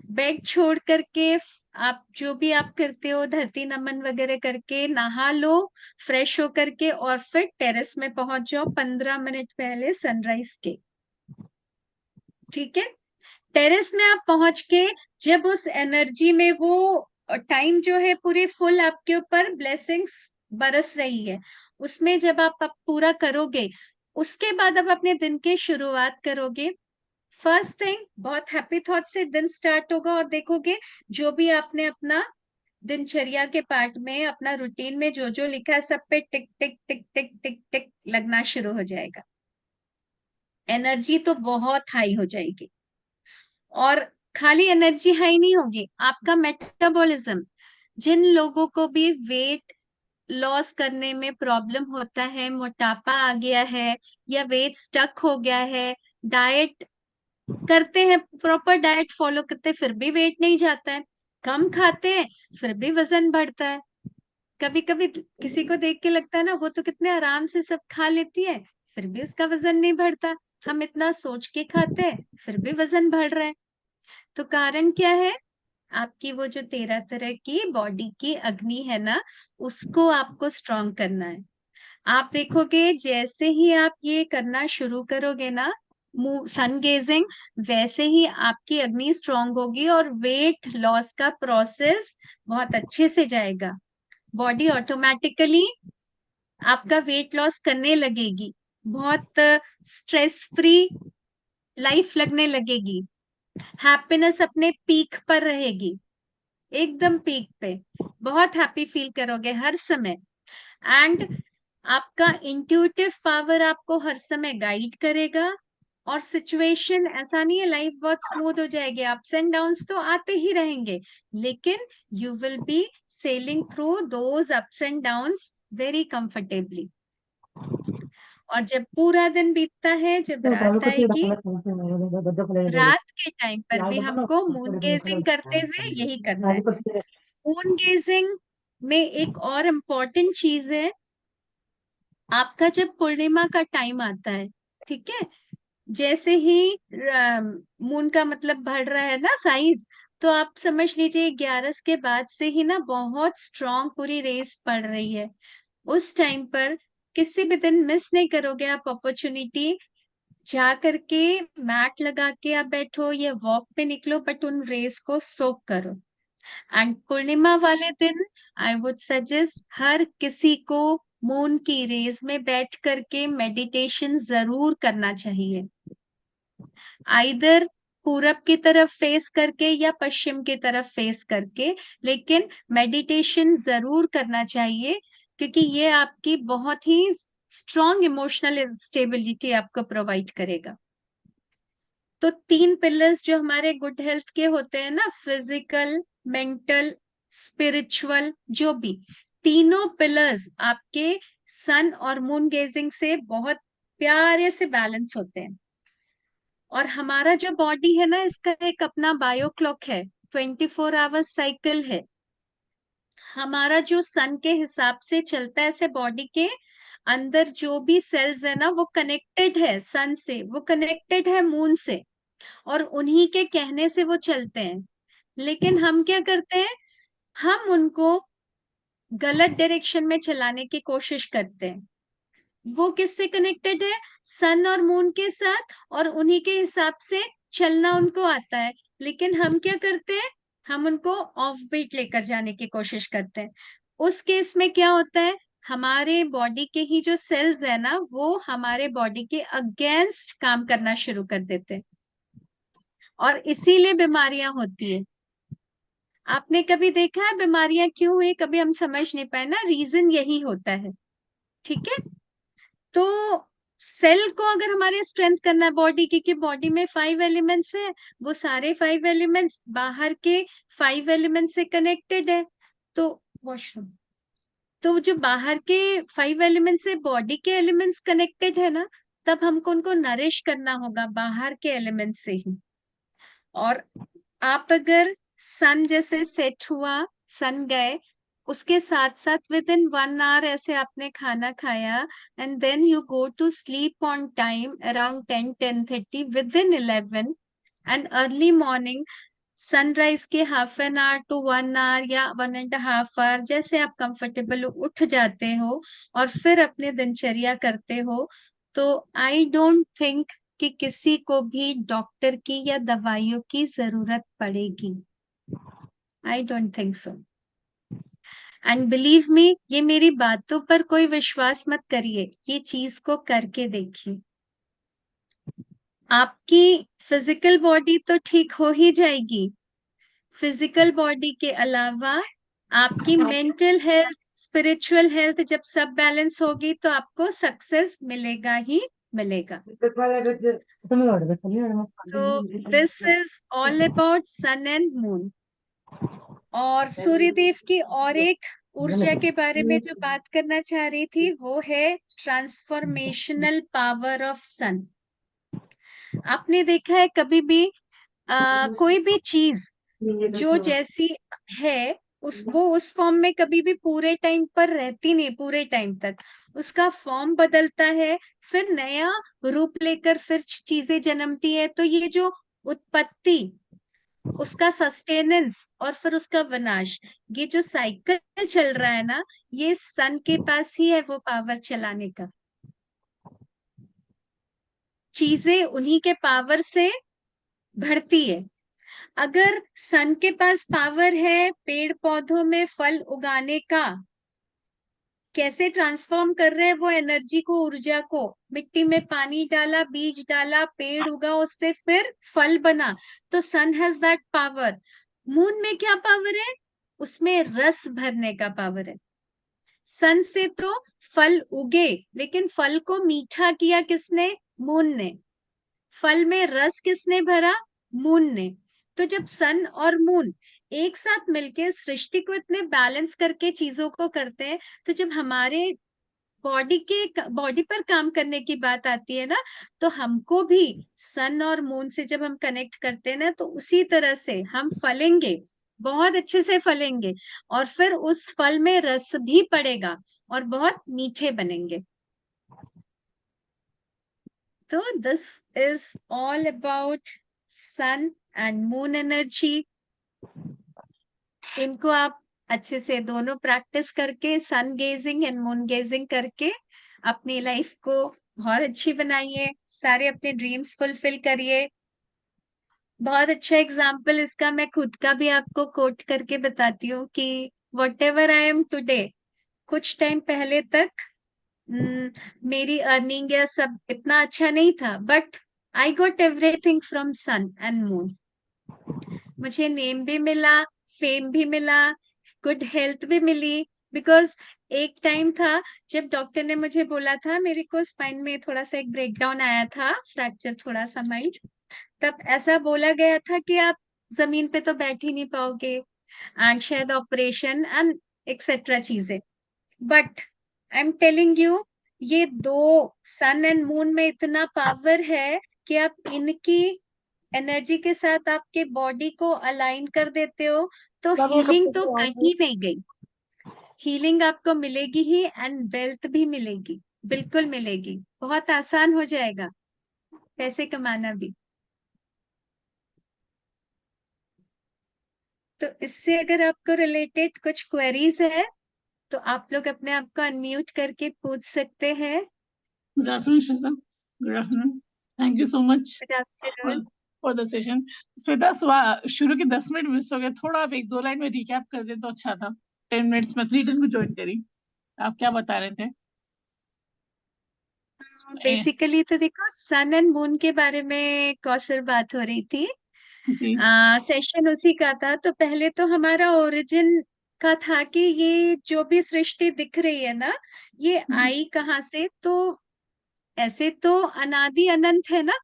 बेड छोड़ करके आप जो भी आप करते हो, धरती नमन वगैरह करके नहा लो, फ्रेश होकर के, और फिर टेरेस में पहुंच जाओ 15 मिनट पहले सनराइज के। ठीक है, टेरेस में आप पहुंच के, जब उस एनर्जी में, वो टाइम जो है पूरी फुल आपके ऊपर ब्लेसिंग्स बरस रही है, उसमें जब आप पूरा करोगे, उसके बाद आप अपने दिन की शुरुआत करोगे। फर्स्ट थिंग, बहुत हैप्पी थॉट से दिन स्टार्ट होगा, और देखोगे जो भी आपने अपना दिनचर्या के पार्ट में, अपना रूटीन में जो जो लिखा है, सब पे टिक टिक टिक टिक टिक टिक लगना शुरू हो जाएगा। एनर्जी तो बहुत हाई हो जाएगी। और खाली एनर्जी हाई नहीं होगी, आपका मेटाबॉलिज्म, जिन लोगों को भी वेट लॉस करने में प्रॉब्लम होता है, मोटापा आ गया है या वेट स्टक हो गया है, डाइट करते हैं, प्रॉपर डाइट फॉलो करते हैं, फिर भी वेट नहीं जाता है, कम खाते हैं फिर भी वजन बढ़ता है। कभी कभी किसी को देख के लगता है ना, वो तो कितने आराम से सब खा लेती है, फिर भी उसका वजन नहीं बढ़ता। हम इतना सोच के खाते हैं फिर भी वजन बढ़ रहा है। तो कारण क्या है? आपकी वो जो 13 तरह की बॉडी की अग्नि है ना, उसको आपको स्ट्रॉन्ग करना है। आप देखोगे जैसे ही आप ये करना शुरू करोगे ना, सन गेजिंग, वैसे ही आपकी अग्नि स्ट्रांग होगी और वेट लॉस का प्रोसेस बहुत अच्छे से जाएगा। बॉडी ऑटोमेटिकली आपका वेट लॉस करने लगेगी, बहुत स्ट्रेस फ्री लाइफ लगने लगेगी, हैप्पीनेस अपने पीक पर रहेगी, एकदम पीक पे, बहुत हैप्पी फील करोगे हर समय। एंड आपका इंट्यूटिव पावर आपको हर समय गाइड करेगा। और सिचुएशन ऐसा नहीं है लाइफ बहुत स्मूथ हो जाएगी, अप्स एंड डाउन्स तो आते ही रहेंगे, लेकिन you will be selling through those ups and downs very comfortably. और जब पूरा दिन बीतता है, जब रात आएगी, रात के टाइम पर भी हमको मून गेजिंग करते हुए यही करना है। मून गेजिंग में एक और इम्पोर्टेंट चीज है, आपका जब पूर्णिमा का टाइम आता है, ठीक है, जैसे ही मून का मतलब बढ़ रहा है ना साइज, तो आप समझ लीजिए 11 के बाद से ही ना बहुत स्ट्रॉन्ग पूरी रेस पड़ रही है। उस टाइम पर किसी भी दिन मिस नहीं करोगे आप अपॉर्चुनिटी, जा करके मैट लगा के आप बैठो या वॉक पे निकलो, बट उन रेस को सोक करो। एंड पूर्णिमा वाले दिन आई वुड सजेस्ट हर किसी को मून की रेस में बैठ करके मेडिटेशन जरूर करना चाहिए, आइदर पूरब की तरफ फेस करके या पश्चिम की तरफ फेस करके, लेकिन मेडिटेशन जरूर करना चाहिए, क्योंकि ये आपकी बहुत ही स्ट्रॉन्ग इमोशनल स्टेबिलिटी आपको प्रोवाइड करेगा। तो 3 पिलर्स जो हमारे गुड हेल्थ के होते हैं ना, फिजिकल, मेंटल, स्पिरिचुअल, जो भी तीनों पिलर्स आपके सन और मून गेजिंग से बहुत प्यारे से बैलेंस होते हैं। और हमारा जो बॉडी है ना, इसका एक अपना बायो क्लॉक है, 24 आवर्स साइकिल है। हमारा जो सन के हिसाब से चलता है, ऐसे बॉडी के अंदर जो भी सेल्स है ना, वो कनेक्टेड है सन से, वो कनेक्टेड है मून से, और उन्हीं के कहने से वो चलते हैं। लेकिन हम क्या करते हैं, हम उनको गलत डायरेक्शन में चलाने की कोशिश करते हैं। वो किससे कनेक्टेड है? सन और मून के साथ, और उन्हीं के हिसाब से चलना उनको आता है। लेकिन हम क्या करते हैं, हम उनको ऑफ बीट लेकर जाने की कोशिश करते हैं। उस केस में क्या होता है, हमारे बॉडी के ही जो सेल्स है ना, वो हमारे बॉडी के अगेंस्ट काम करना शुरू कर देते हैं, और इसीलिए बीमारियां होती है। आपने कभी देखा है बीमारियां क्यों हुई? कभी हम समझ नहीं पाए ना, रीजन यही होता है। ठीक है, तो सेल को अगर हमारे स्ट्रेंथ करना है बॉडी की, कि बॉडी में 5 एलिमेंट्स है, वो सारे 5 एलिमेंट्स बाहर के 5 एलिमेंट्स से कनेक्टेड है। तो वॉशरूम, तो जो बाहर के 5 एलिमेंट्स से बॉडी के एलिमेंट्स कनेक्टेड है ना, तब हमको उनको नरिश करना होगा बाहर के एलिमेंट्स से ही। और आप अगर सन जैसे सेट हुआ, सन गए, उसके साथ साथ विद इन 1 आवर ऐसे आपने खाना खाया, and then you go to sleep on time around 10-10:30, within 11, and early morning sunrise के ½ एन आवर टू 1 आवर या 1.5 आवर, जैसे आप कंफर्टेबल उठ जाते हो और फिर अपने दिनचर्या करते हो, तो आई डोंट थिंक कि किसी को भी डॉक्टर की या दवाइयों की जरूरत पड़ेगी। I don't think so. And believe me, ये मेरी बातों पर कोई विश्वास मत करिए, ये चीज को करके देखिए। आपकी फिजिकल बॉडी तो ठीक हो ही जाएगी, फिजिकल बॉडी के अलावा आपकी मेंटल हेल्थ, स्पिरिचुअल हेल्थ जब सब बैलेंस होगी, तो आपको सक्सेस मिलेगा ही मिलेगा। तो this is all about sun and moon. और सूर्य देव की और एक ऊर्जा के बारे में जो बात करना चाह रही थी वो है ट्रांसफॉर्मेशनल पावर ऑफ सन। आपने देखा है कभी भी कोई भी चीज जो जैसी है वो उस फॉर्म में कभी भी पूरे टाइम पर रहती नहीं, पूरे टाइम तक उसका फॉर्म बदलता है, फिर नया रूप लेकर फिर चीजें जन्मती है। तो ये जो उत्पत्ति, उसका सस्टेनेंस और फिर उसका विनाश, ये जो साइकिल चल रहा है ना, ये सन के पास ही है वो पावर चलाने का। चीजें उन्हीं के पावर से बढ़ती है। अगर सन के पास पावर है पेड़ पौधों में फल उगाने का, कैसे ट्रांसफॉर्म कर रहे हैं वो एनर्जी को, ऊर्जा को, मिट्टी में पानी डाला, बीज डाला, पेड़ उगा, उससे फिर फल बना। तो सन हैज दैट पावर। मून में क्या पावर है? उसमें रस भरने का पावर है। सन से तो फल उगे, लेकिन फल को मीठा किया किसने? मून ने। फल में रस किसने भरा? मून ने। तो जब सन और मून एक साथ मिलके सृष्टि को इतने बैलेंस करके चीजों को करते हैं, तो जब हमारे बॉडी पर काम करने की बात आती है ना, तो हमको भी सन और मून से जब हम कनेक्ट करते हैं ना, तो उसी तरह से हम फलेंगे, बहुत अच्छे से फलेंगे, और फिर उस फल में रस भी पड़ेगा और बहुत मीठे बनेंगे। तो this is all about sun and moon energy. इनको आप अच्छे से दोनों प्रैक्टिस करके, sun gazing and moon gazing करके अपनी लाइफ को बहुत अच्छी बनाइए, सारे अपने ड्रीम्स फुलफिल करिए। बहुत अच्छा एग्जाम्पल इसका मैं खुद का भी आपको कोट करके बताती हूँ कि what ever I am today, कुछ टाइम पहले तक मेरी अर्निंग या सब इतना अच्छा नहीं था, but I got everything from sun and moon. मुझे नेम भी मिला, फेम भी मिला, गुड हेल्थ भी मिली। बिकॉज एक टाइम था जब डॉक्टर ने मुझे बोला था, मेरे को स्पाइन में थोड़ा सा एक ब्रेकडाउन आया था, फ्रैक्चर थोड़ा सा माइल्ड। तब ऐसा बोला गया था कि आप जमीन पे तो बैठ ही नहीं पाओगे, एंड शायद ऑपरेशन एंड एक्सेट्रा चीजें। But I am telling you, ये दो, सन एंड मून में इतना पावर है कि आप इनकी एनर्जी के साथ आपके बॉडी को अलाइन कर देते हो, तो हीलिंग तो कहीं नहीं गई। हीलिंग आपको मिलेगी ही, एंड वेल्थ भी मिलेगी, बिल्कुल मिलेगी। बहुत आसान हो जाएगा पैसे कमाना भी। तो इससे अगर आपको रिलेटेड कुछ क्वेरीज है तो आप लोग अपने आप को अनम्यूट करके पूछ सकते हैं। Good afternoon Shweta, good afternoon, thank you so much good afternoon. For the session. Shweta, शुरू के 10 मिनट मिस हो गए, थोड़ा आप 1-2 लाइन में रिकैप कर दे तो अच्छा था। 10 मिनट्स में 3:10 को ज्वाइन करी, आप क्या बता रहे थे? बेसिकली तो देखो, सन एंड मून के बारे में कौसर बात हो रही थी। जी सेशन उसी का था। तो पहले तो हमारा ओरिजिन का था कि ये जो भी सृष्टि दिख रही है ना, ये आई कहाँ से? तो ऐसे तो अनादि अनंत है ना,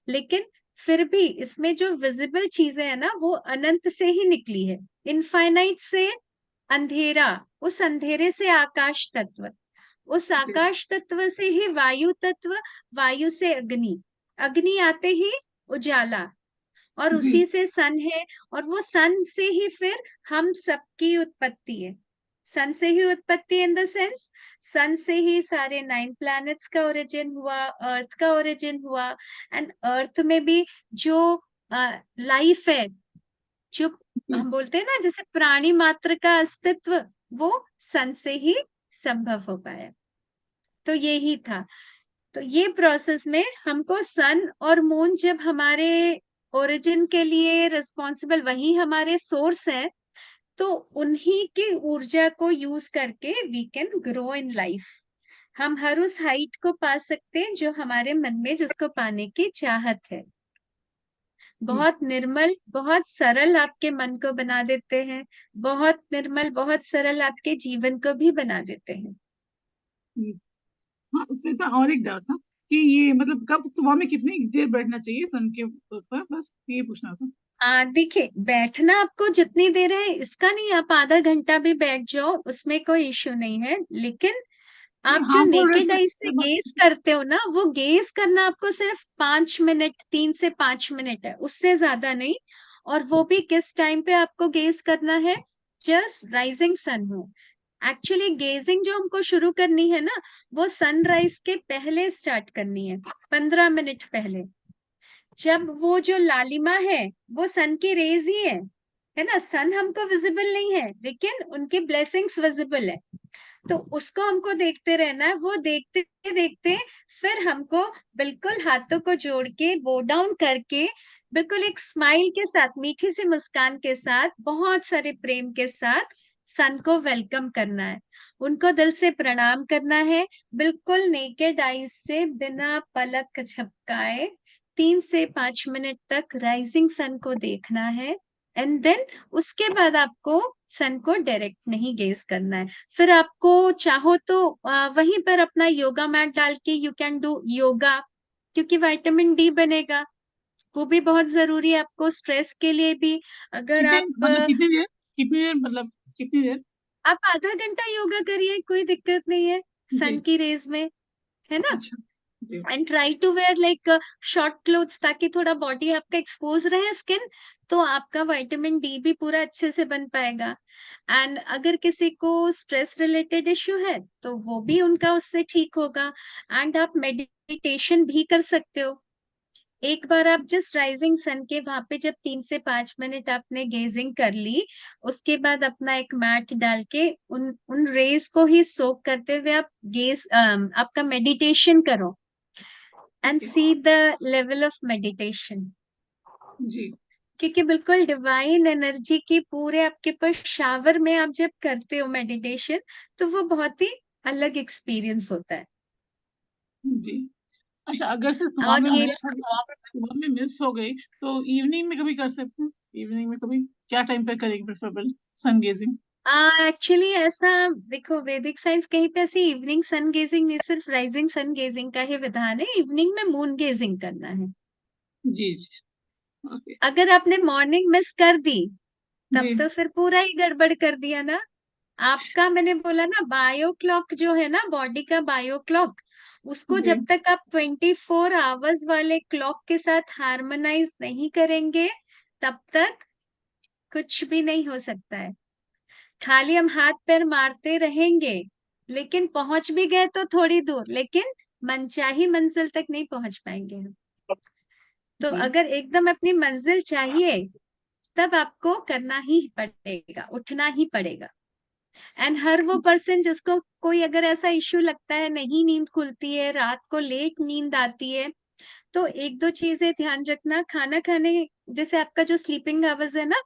लेकिन फिर भी इसमें जो विजिबल चीजें है ना, वो अनंत से ही निकली है। इनफाइनाइट से अंधेरा, उस अंधेरे से आकाश तत्व, उस आकाश तत्व से ही वायु तत्व, वायु से अग्नि, अग्नि आते ही उजाला, और उसी से सन है, और वो सन से ही फिर हम सबकी उत्पत्ति है। सन से ही उत्पत्ति इन द सेंस, सन से ही सारे 9 प्लैनेट्स का ओरिजिन हुआ, अर्थ का ओरिजिन हुआ, एंड अर्थ में भी जो लाइफ है, जो हम बोलते हैं ना जैसे प्राणी मात्र का अस्तित्व, वो सन से ही संभव हो पाया। तो यही था। तो ये प्रोसेस में हमको सन और मून जब हमारे ओरिजिन के लिए रिस्पॉन्सिबल, वही हमारे सोर्स है, तो उन्हीं की ऊर्जा को यूज करके we can grow in life. हम हर उस हाइट को पा सकते हैं जो हमारे मन में जिसको पाने की चाहत है। बहुत निर्मल, बहुत सरल आपके मन को बना देते हैं, बहुत निर्मल, बहुत सरल आपके जीवन को भी बना देते हैं। हाँ श्वेता, और एक डाउट था कि ये मतलब कब सुबह में कितनी देर बैठना चाहिए सन के ऊपर, बस ये पूछना था। देखिए, बैठना आपको जितनी देर है इसका नहीं, आप आधा घंटा भी बैठ जाओ, उसमें कोई इश्यू नहीं है। लेकिन आप जो हाँ बोल रहे नेकेड आई से गेज करते हो ना, वो गेज करना आपको सिर्फ 5 मिनट, 3 से 5 मिनट है, उससे ज्यादा नहीं। और वो भी किस टाइम पे आपको गेज करना है? जस्ट राइजिंग सन हो। एक्चुअली गेजिंग जो हमको शुरू करनी है ना, वो सनराइज के पहले स्टार्ट करनी है, 15 मिनट पहले। जब वो जो लालिमा है वो सन की रेज ही है ना। सन हमको विजिबल नहीं है, लेकिन उनकी ब्लेसिंग्स विजिबल है। तो उसको हमको देखते रहना है। वो देखते देखते फिर हमको बिल्कुल हाथों को जोड़ के, बो डाउन करके, बिल्कुल एक स्माइल के साथ, मीठी सी मुस्कान के साथ, बहुत सारे प्रेम के साथ सन को वेलकम करना है। उनको दिल से प्रणाम करना है, बिल्कुल नेकेड आईज से, बिना पलक झपकाए 3 से 5 मिनट तक राइजिंग सन को देखना है। एंड देन उसके बाद आपको सन को डायरेक्ट नहीं गेज करना है। फिर आपको चाहो तो वहीं पर अपना योगा मैट डाल के यू कैन डू योगा, क्योंकि विटामिन डी बनेगा, वो भी बहुत जरूरी है आपको स्ट्रेस के लिए भी। अगर मतलब कितनी देर मतलब कितनी देर? आप आधा घंटा योगा करिए, कोई दिक्कत नहीं है, सन जी की रेज में, है ना। अच्छा जी and try to wear like short clothes, ताकि थोड़ा बॉडी आपका एक्सपोज रहे, स्किन, तो आपका विटामिन डी भी पूरा अच्छे से बन पाएगा। एंड अगर किसी को स्ट्रेस रिलेटेड इश्यू है तो वो भी उनका उससे ठीक होगा। एंड आप मेडिटेशन भी कर सकते हो। एक बार आप जस्ट राइजिंग सन के वहां पे जब 3 से 5 मिनट आपने गेजिंग कर ली, उसके बाद अपना एक मैट डाल के उन उन रेज को ही सोक करते हुए आप आपका मेडिटेशन करो। And Okay. See the level of meditation, जी क्योंकि बिल्कुल डिवाइन एनर्जी की पूरे आपके पास शावर में आप जब करते हो मेडिटेशन, तो वो बहुत ही अलग एक्सपीरियंस होता है। जी अच्छा, अगर से और ये सुबह में मिस हो गई तो इवनिंग में कभी कर सकते हैं? इवनिंग में कभी क्या टाइम पे करेंगे प्रेफरेबल सन गेजिंग? एक्चुअली ऐसा, देखो, वैदिक साइंस कहीं पे ऐसी इवनिंग सन गेजिंग नहीं, सिर्फ राइजिंग सन गेजिंग का ही विधान है। इवनिंग में मून गेजिंग करना है। जी जी ओके अगर आपने मॉर्निंग मिस कर दी, तब जी तो फिर पूरा ही गड़बड़ कर दिया ना। आपका, मैंने बोला ना, बायो क्लॉक जो है ना, बॉडी का बायो क्लॉक, उसको जी जब तक आप 24 आवर्स वाले क्लॉक के साथ हार्मोनाइज नहीं करेंगे, तब तक कुछ भी नहीं हो सकता है। खाली हम हाथ पैर मारते रहेंगे, लेकिन पहुंच भी गए तो थोड़ी दूर, लेकिन मनचाही मंजिल तक नहीं पहुंच पाएंगे हम। तो जी अगर एकदम अपनी मंजिल चाहिए, तब आपको करना ही पड़ेगा, उठना ही पड़ेगा। एंड हर वो पर्सन जिसको कोई अगर ऐसा इश्यू लगता है, नहीं नींद खुलती है, रात को लेट नींद आती है, तो एक दो चीजें ध्यान रखना। खाना खाने, जैसे आपका जो स्लीपिंग आवर्स है ना,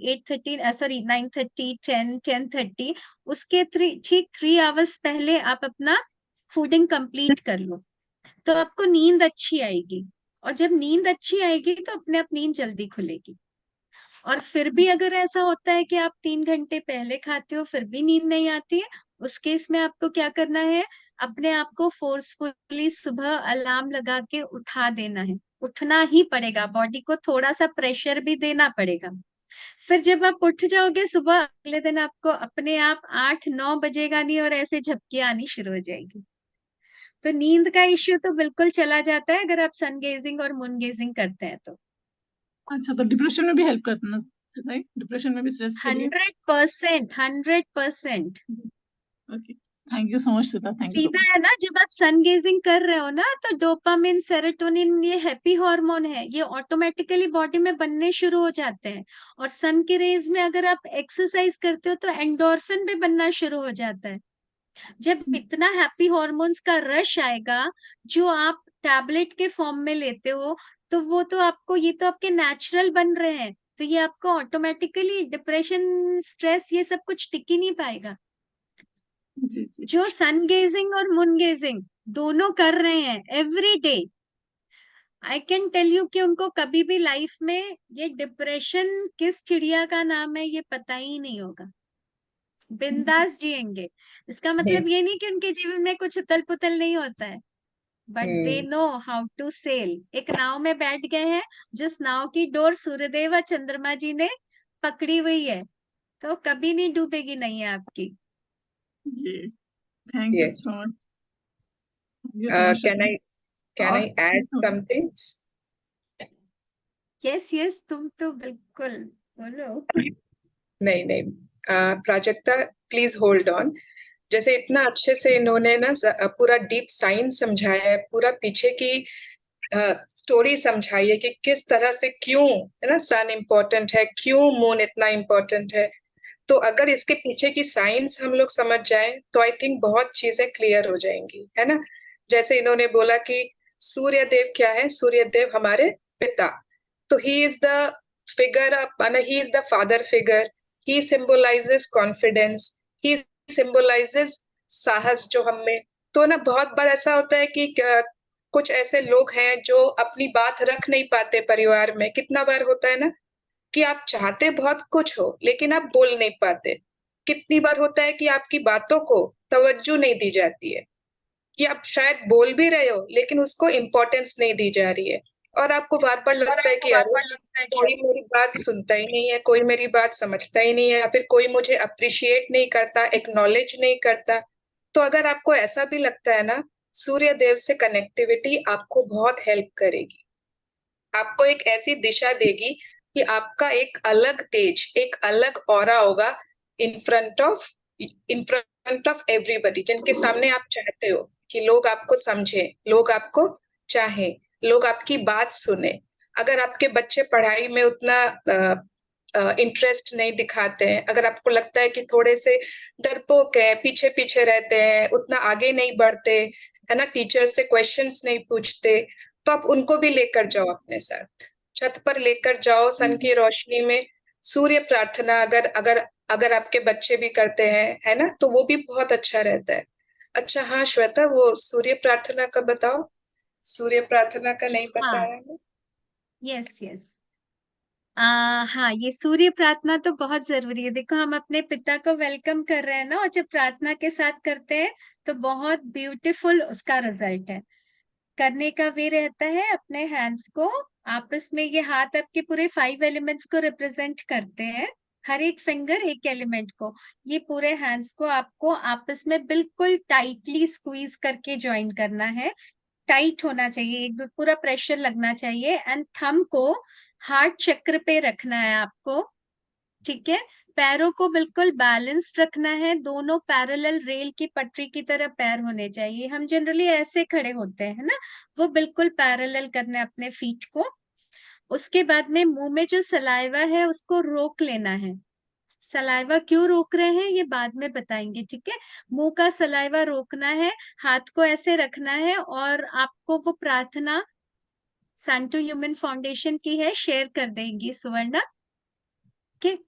8:30, सॉरी 9:30, 10:30, उसके ठीक 3 आवर्स पहले आप अपना फूडिंग कंप्लीट कर लो, तो आपको नींद अच्छी आएगी। और जब नींद अच्छी आएगी तो अपने आप नींद जल्दी खुलेगी। और फिर भी अगर ऐसा होता है कि आप 3 घंटे पहले खाते हो फिर भी नींद नहीं आती है, उस केस में आपको क्या करना है? अपने आप को फोर्सफुली सुबह अलार्म लगा के उठा देना है। उठना ही पड़ेगा, बॉडी को थोड़ा सा प्रेशर भी देना पड़ेगा। फिर जब आप उठ जाओगे सुबह, अगले दिन आपको अपने आप 8-9 बजेगा नहीं, और ऐसे झपकी आनी शुरू हो जाएगी। तो नींद का इश्यू तो बिल्कुल चला जाता है अगर आप सन गेजिंग और मून गेजिंग करते हैं तो। अच्छा, तो डिप्रेशन में भी हेल्प करता है राइट? डिप्रेशन में भी स्ट्रेस के लिए? 100%, 100%। Okay thank you so much Shweta, thank you सो सीधा मच। है ना, जब आप सन गेजिंग कर रहे हो ना, तो डोपामिन, सेरोटोनिन, ये हैप्पी हार्मोन है, ये ऑटोमेटिकली बॉडी में बनने शुरू हो जाते हैं। और सन की रेज में अगर आप एक्सरसाइज करते हो तो एंडोर्फिन भी बनना शुरू हो जाता है। जब इतना हैप्पी हॉर्मोन्स का रश आएगा, जो आप टैबलेट के फॉर्म में लेते हो, तो वो तो आपको, ये तो आपके नेचुरल बन रहे हैं, तो ये आपको ऑटोमेटिकली डिप्रेशन, स्ट्रेस, ये सब कुछ टिक ही नहीं पाएगा। जी जी जो सन गेजिंग और मून गेजिंग दोनों कर रहे हैं every day, I can tell you कि उनको कभी भी लाइफ में ये डिप्रेशन किस चिड़िया का नाम है ये पता ही नहीं होगा। बिंदास जिएंगे। इसका मतलब ये नहीं कि उनके जीवन में कुछ उथल पुथल नहीं होता है। But they know how to sell. एक नाव में बैठ गए हैं, जिस नाव की डोर सूर्यदेव और चंद्रमा जी ने पकड़ी हुई है, तो कभी नहीं डूबेगी नहीं है आपकी। जी, thank you Yes. So much. Thank you so much. Can I add some things? Yes yes, तुम तो बिल्कुल बोलो। नहीं, प्राजक्ता प्लीज होल्ड ऑन। जैसे इतना अच्छे से इन्होंने ना पूरा डीप साइंस समझाया है, पूरा पीछे की स्टोरी समझाई है कि किस तरह से क्यों है ना सन इम्पोर्टेंट है, क्यों मून इतना इम्पोर्टेंट है। तो अगर इसके पीछे की साइंस हम लोग समझ जाएं तो आई थिंक बहुत चीजें क्लियर हो जाएंगी, है ना। जैसे इन्होंने बोला कि सूर्य देव क्या है, सूर्य देव हमारे पिता, तो he is the figure, he is the father figure, he symbolizes confidence, he symbolizes साहस जो हम में। तो ना बहुत बार ऐसा होता है कि कुछ ऐसे लोग हैं जो अपनी बात रख नहीं पाते परिवार में। कितना बार होता है ना कि आप चाहते बहुत कुछ हो लेकिन आप बोल नहीं पाते। कितनी बार होता है कि आपकी बातों को तवज्जो नहीं दी जाती है, कि आप शायद बोल भी रहे हो लेकिन उसको इम्पोर्टेंस नहीं दी जा रही है, और आपको बार बार लगता है कि अरे कोई मेरी बात सुनता ही नहीं है, कोई मेरी बात समझता ही नहीं है, या फिर कोई मुझे अप्रिशिएट नहीं करता, एक्नॉलेज नहीं करता। तो अगर आपको ऐसा भी लगता है ना, सूर्य देव से कनेक्टिविटी आपको बहुत हेल्प करेगी, आपको एक ऐसी दिशा देगी कि आपका एक अलग तेज, एक अलग ऑरा होगा इन फ्रंट ऑफ एवरीबडी, जिनके सामने आप चाहते हो कि लोग आपको समझे, लोग आपको चाहें, लोग आपकी बात सुने। अगर आपके बच्चे पढ़ाई में उतना इंटरेस्ट नहीं दिखाते हैं, अगर आपको लगता है कि थोड़े से डरपोक है, पीछे पीछे रहते हैं, उतना आगे नहीं बढ़ते, है ना, टीचर से क्वेश्चंस नहीं पूछते, तो आप उनको भी लेकर जाओ अपने साथ, छत पर लेकर जाओ सन की रोशनी में। सूर्य प्रार्थना अगर अगर अगर आपके बच्चे भी करते हैं, है ना, तो वो भी बहुत अच्छा रहता है। अच्छा हाँ श्वेता, वो सूर्य प्रार्थना का बताओ। सूर्य प्रार्थना का नहीं हाँ, बताया है। Yes yes. हाँ, ये सूर्य प्रार्थना तो बहुत जरूरी है। देखो, हम अपने पिता को वेलकम कर रहे हैं ना, और जब प्रार्थना के साथ करते हैं तो बहुत ब्यूटीफुल उसका रिजल्ट है। करने का वे रहता है, अपने हैंड्स को आपस में, ये हाथ आपके पूरे 5 एलिमेंट्स को रिप्रेजेंट करते हैं, हर एक फिंगर एक एलिमेंट को। ये पूरे हैंड्स को आपको आपस में बिल्कुल टाइटली स्क्वीज करके ज्वाइन करना है। टाइट होना चाहिए, एक पूरा प्रेशर लगना चाहिए, एंड थंब को हार्ट चक्र पे रखना है आपको। ठीक है, पैरों को बिल्कुल बैलेंस्ड रखना है, दोनों पैरेलल रेल की पटरी की तरह पैर होने चाहिए। हम जनरली ऐसे खड़े होते हैं ना, वो बिल्कुल पैरेलल करना है अपने फीट को। उसके बाद में मुंह में जो सलाइवा है उसको रोक लेना है। सलाइवा क्यों रोक रहे हैं ये बाद में बताएंगे, ठीक है। मुंह का सलाइवा रोकना है, हाथ को ऐसे रखना है, और आपको वो प्रार्थना सैंटो ह्यूमन फाउंडेशन की है, शेयर कर देंगी सुवर्णा। ठीक,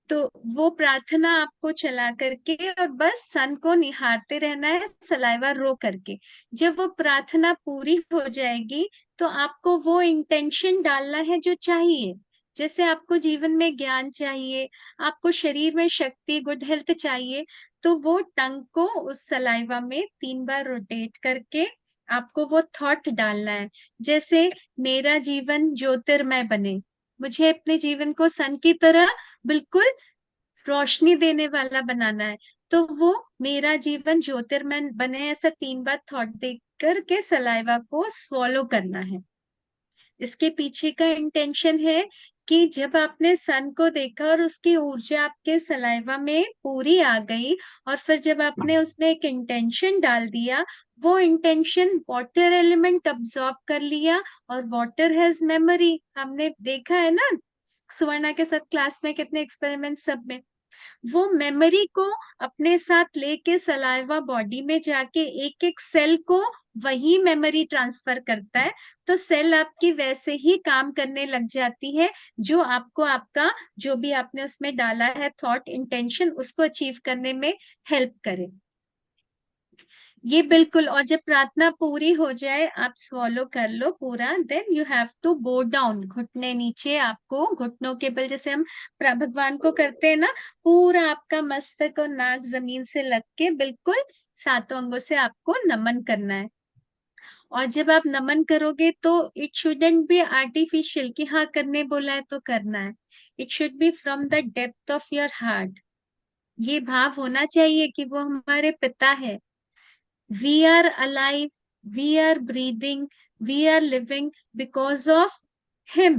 तो वो प्रार्थना आपको चला करके और बस सन को निहारते रहना है, सलाइवा रो करके। जब वो प्रार्थना पूरी हो जाएगी तो आपको वो इंटेंशन डालना है जो चाहिए। जैसे आपको जीवन में ज्ञान चाहिए, आपको शरीर में शक्ति, गुड हेल्थ चाहिए, तो वो टंग को उस सलाइवा में 3 बार रोटेट करके आपको वो थॉट डालना है। जैसे मेरा जीवन ज्योतिर्मय बने, मुझे अपने जीवन को सन की तरह बिल्कुल रोशनी देने वाला बनाना है। तो वो मेरा जीवन ज्योतिर्मय बने, ऐसा 3 बार थॉट दे करके सलाइवा को स्वॉलो करना है। इसके पीछे का इंटेंशन है कि जब आपने सन को देखा और उसकी ऊर्जा आपके सलाइवा में पूरी आ गई, और फिर जब आपने उसमें एक इंटेंशन डाल दिया, वो इंटेंशन वाटर एलिमेंट अब्सॉर्ब कर लिया, और वाटर हैज मेमोरी। हमने देखा है ना सुवर्णा के साथ क्लास में कितने एक्सपेरिमेंट सब में, वो मेमोरी को अपने साथ लेके सलाइवा बॉडी में जाके एक एक सेल को वही मेमोरी ट्रांसफर करता है। तो सेल आपकी वैसे ही काम करने लग जाती है, जो आपको आपका जो भी आपने उसमें डाला है थॉट इंटेंशन, उसको अचीव करने में हेल्प करे। ये बिल्कुल, और जब प्रार्थना पूरी हो जाए आप स्वॉलो कर लो पूरा, then you have to go down, घुटने नीचे, आपको घुटनों के बल, जैसे हम भगवान को करते हैं ना, पूरा आपका मस्तक और नाक जमीन से लग के बिल्कुल 7 अंगों से आपको नमन करना है। और जब आप नमन करोगे तो इट शुडंट बी आर्टिफिशियल कि हाँ करने बोला है तो करना है. It should be from the depth of your heart. ये भाव होना चाहिए कि वो हमारे पिता है. We are alive, we are breathing, we are living because of him,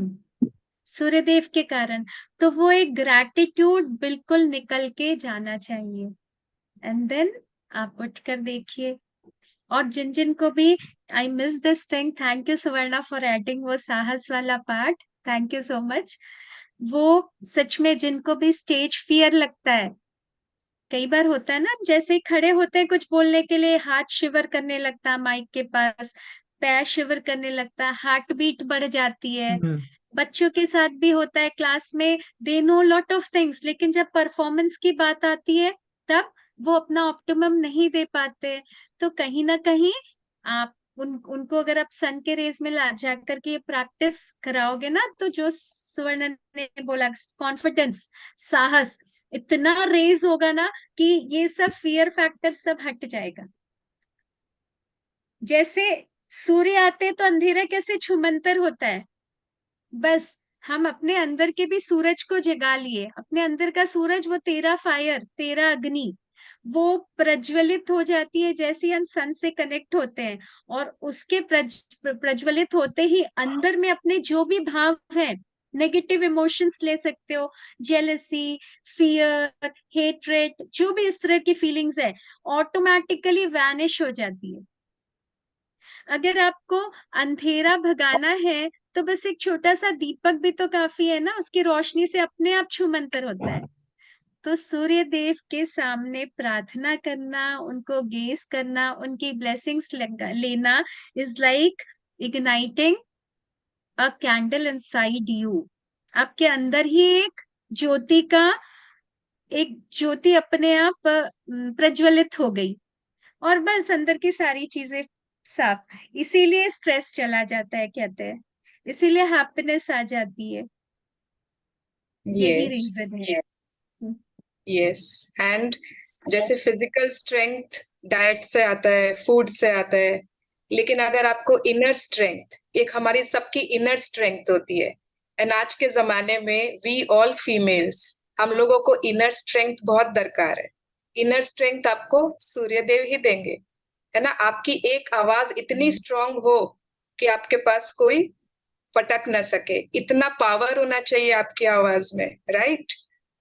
Suryadev के कारण. तो वो एक ग्रैटिट्यूड बिल्कुल निकल के जाना चाहिए. एंड देन आप उठकर देखिए. और जिन जिन को भी I miss this thing, thank you Suvarna for adding वो साहस वाला part. Thank you so much. वो सच में जिनको भी स्टेज फियर लगता है, कई बार होता है ना, जैसे ही खड़े होते हैं कुछ बोलने के लिए हाथ शिवर करने लगता है माइक के पास, पैर शिवर करने लगता है, हार्ट बीट बढ़ जाती है. बच्चों के साथ भी होता है क्लास में. They know lot of things, लेकिन जब परफॉर्मेंस की बात आती है तब वो अपना ऑप्टिमम नहीं दे पाते. तो कहीं ना कहीं आप उनको अगर आप सन के रेज में ला जाकर के ये प्रैक्टिस कराओगे ना, तो जो सुवर्ण ने बोला कॉन्फिडेंस, साहस इतना रेज होगा ना कि ये सब फियर फैक्टर सब हट जाएगा. जैसे सूर्य आते तो अंधेरा कैसे छुमंतर होता है, बस हम अपने अंदर के भी सूरज को जगा लिए. अपने अंदर का सूरज, वो तेरा फायर, तेरा अग्नि, वो प्रज्वलित हो जाती है जैसे ही हम सन से कनेक्ट होते हैं. और उसके प्रज्वलित होते ही अंदर में अपने जो भी भाव हैं, नेगेटिव इमोशंस ले सकते हो, जेलसी, फियर, हेट्रेड, जो भी इस तरह की फीलिंग्स है, ऑटोमेटिकली वैनिश हो जाती है. अगर आपको अंधेरा भगाना है तो बस एक छोटा सा दीपक भी तो काफी है ना, उसकी रोशनी से अपने आप छूमंतर होता है. तो सूर्य देव के सामने प्रार्थना करना, उनको गेस करना, उनकी ब्लेसिंग्स लेना is like igniting a candle inside you. आपके अंदर ही एक ज्योति अपने आप प्रज्वलित हो गई, और बस अंदर की सारी चीजें साफ. इसीलिए स्ट्रेस चला जाता है कहते हैं, इसीलिए हैप्पीनेस आ जाती है. यही Yes, रीजन है. yes. And जैसे फिजिकल स्ट्रेंथ डाइट से आता है, फूड से आता है, लेकिन अगर आपको इनर स्ट्रेंथ, एक हमारी सबकी इनर स्ट्रेंथ होती है. एंड आज के जमाने में वी ऑल फीमेल्स, हम लोगों को इनर स्ट्रेंथ बहुत दरकार है. इनर स्ट्रेंथ आपको सूर्यदेव ही देंगे, है ना. आपकी एक आवाज इतनी स्ट्रांग हो कि आपके पास कोई फटक ना सके, इतना पावर होना चाहिए आपकी आवाज में, राइट.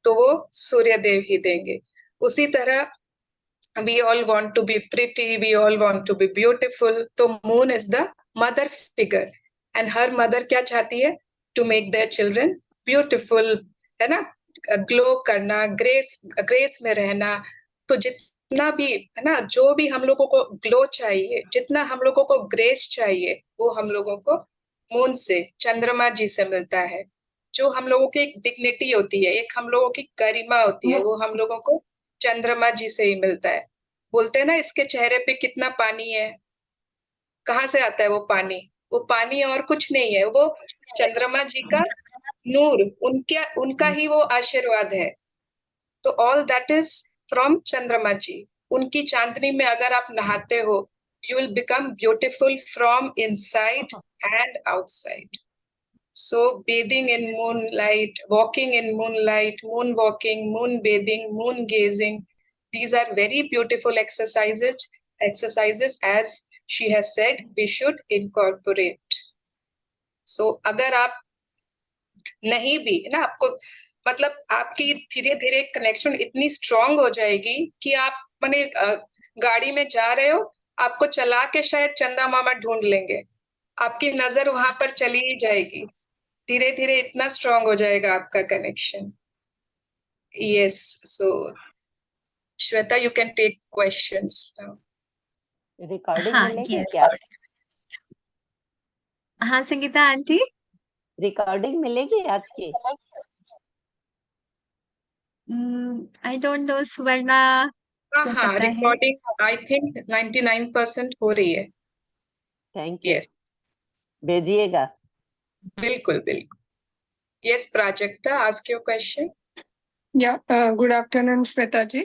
तो वो सूर्यदेव ही देंगे. उसी तरह we all want to be pretty, we all want to be beautiful. तो moon is the mother figure, and her mother क्या चाहती है? To make their children beautiful, है ना. ग्लो करना, ग्रेस में रहना. तो जितना भी, है ना, जो भी हम लोगों को ग्लो चाहिए, जितना हम लोगों को ग्रेस चाहिए, वो हम लोगों को मून से, चंद्रमा जी से मिलता है. जो हम लोगों की एक डिग्निटी होती है, एक हम लोगों की गरिमा होती है, वो हम लोगों को चंद्रमा जी से ही मिलता है. बोलते हैं ना, इसके चेहरे पे कितना पानी है. कहाँ से आता है वो पानी? वो पानी और कुछ नहीं है, वो चंद्रमा जी का नूर, उनका ही वो आशीर्वाद है. तो ऑल दैट इज फ्रॉम चंद्रमा जी. उनकी चांदनी में अगर आप नहाते हो, you will become beautiful from inside and outside. So bathing in moonlight, walking in moonlight, moon walking, moon bathing, moon gazing, these are very beautiful exercises as she has said we should incorporate. So अगर आप नहीं भी, है ना, आपको मतलब आपकी धीरे धीरे कनेक्शन इतनी स्ट्रांग हो जाएगी कि आप माने गाड़ी में जा रहे हो, आपको चला के शायद चंदा मामा ढूंढ लेंगे, आपकी नजर वहां पर चली ही जाएगी. धीरे धीरे इतना स्ट्रांग हो जाएगा आपका connection. Yes. So Shweta, you can take questions now. Recording हाँ, मिलेगी yes. क्या? हाँ संगीता आंटी, रिकॉर्डिंग मिलेगी आज की? आई डोंट नो सुवर्णा हाँ को हाँ, पता है. रिकॉर्डिंग आई थिंक 99% हो रही है. Thank you. यस, भेजिएगा. बिल्कुल बिल्कुल. Yes, Prajakta, ask your question. Yeah, good afternoon, Shweta ji.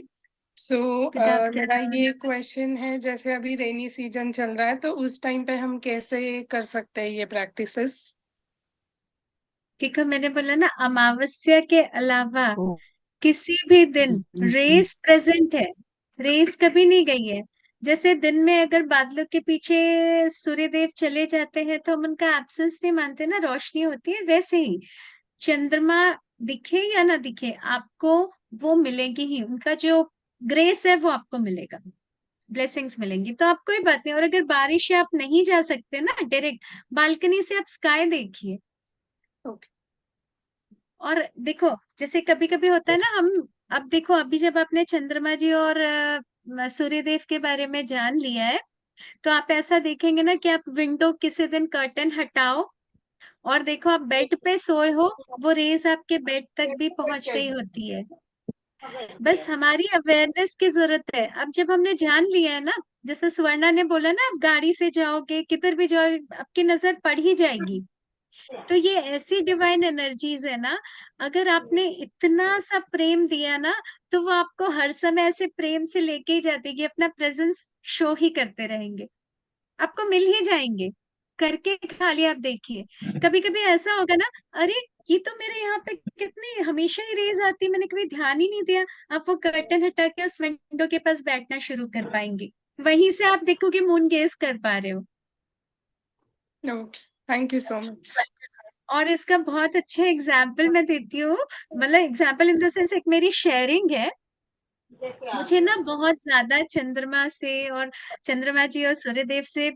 So Good afternoon. मेरा ये क्वेश्चन है, जैसे अभी रेनी सीजन चल रहा है तो उस टाइम पे हम कैसे कर सकते हैं ये प्रैक्टिसेस? देखो मैंने बोला ना, अमावस्या के अलावा किसी भी दिन रेस प्रेजेंट है, रेस कभी नहीं गई है। जैसे दिन में अगर बादलों के पीछे सूर्यदेव चले जाते हैं तो हम उनका एब्सेंस नहीं मानते ना, रोशनी होती है, वैसे ही चंद्रमा दिखे या ना दिखे आपको वो मिलेगी ही, उनका जो ग्रेस है वो आपको मिलेगा, ब्लेसिंग्स मिलेंगी। तो आप कोई बात नहीं। और अगर बारिश है, आप नहीं जा सकते ना डायरेक्ट, बालकनी से आप स्काई देखिए। ओके। और देखो जैसे कभी कभी होता है ना, हम अब देखो अभी जब आपने चंद्रमा जी और सूर्यदेव के बारे में जान लिया है, तो आप ऐसा देखेंगे ना कि आप विंडो किसी दिन कर्टन हटाओ और देखो आप बेड पे सोए हो, वो रेज आपके बेड तक भी पहुंच रही होती है। बस हमारी अवेयरनेस की जरूरत है। अब जब हमने जान लिया है ना, जैसे स्वर्णा ने बोला ना, आप गाड़ी से जाओगे किधर भी जाओगे आपकी नजर पड़ ही जाएगी। तो ये ऐसी डिवाइन एनर्जीज है ना, अगर आपने इतना सा प्रेम दिया ना, तो वो आपको हर समय ऐसे प्रेम से लेके ही जाती है, अपना प्रेजेंस शो ही करते रहेंगे, आपको मिल ही जाएंगे। करके खाली आप देखिए। कभी कभी ऐसा होगा ना, अरे ये तो मेरे यहाँ पे कितनी हमेशा ही रेज आती है, मैंने कभी ध्यान ही नहीं दिया। आप वो कर्टन हटा के उस विंडो के पास बैठना शुरू कर पाएंगे, वहीं से आप देखोगे मून गेज कर पा रहे हो। Okay, thank you so much. और इसका बहुत अच्छा एग्जाम्पल मैं देती हूँ, मतलब एग्जाम्पल इन द सेंस, एक मेरी शेयरिंग है। मुझे ना बहुत ज्यादा चंद्रमा से और चंद्रमा जी और सूर्यदेव से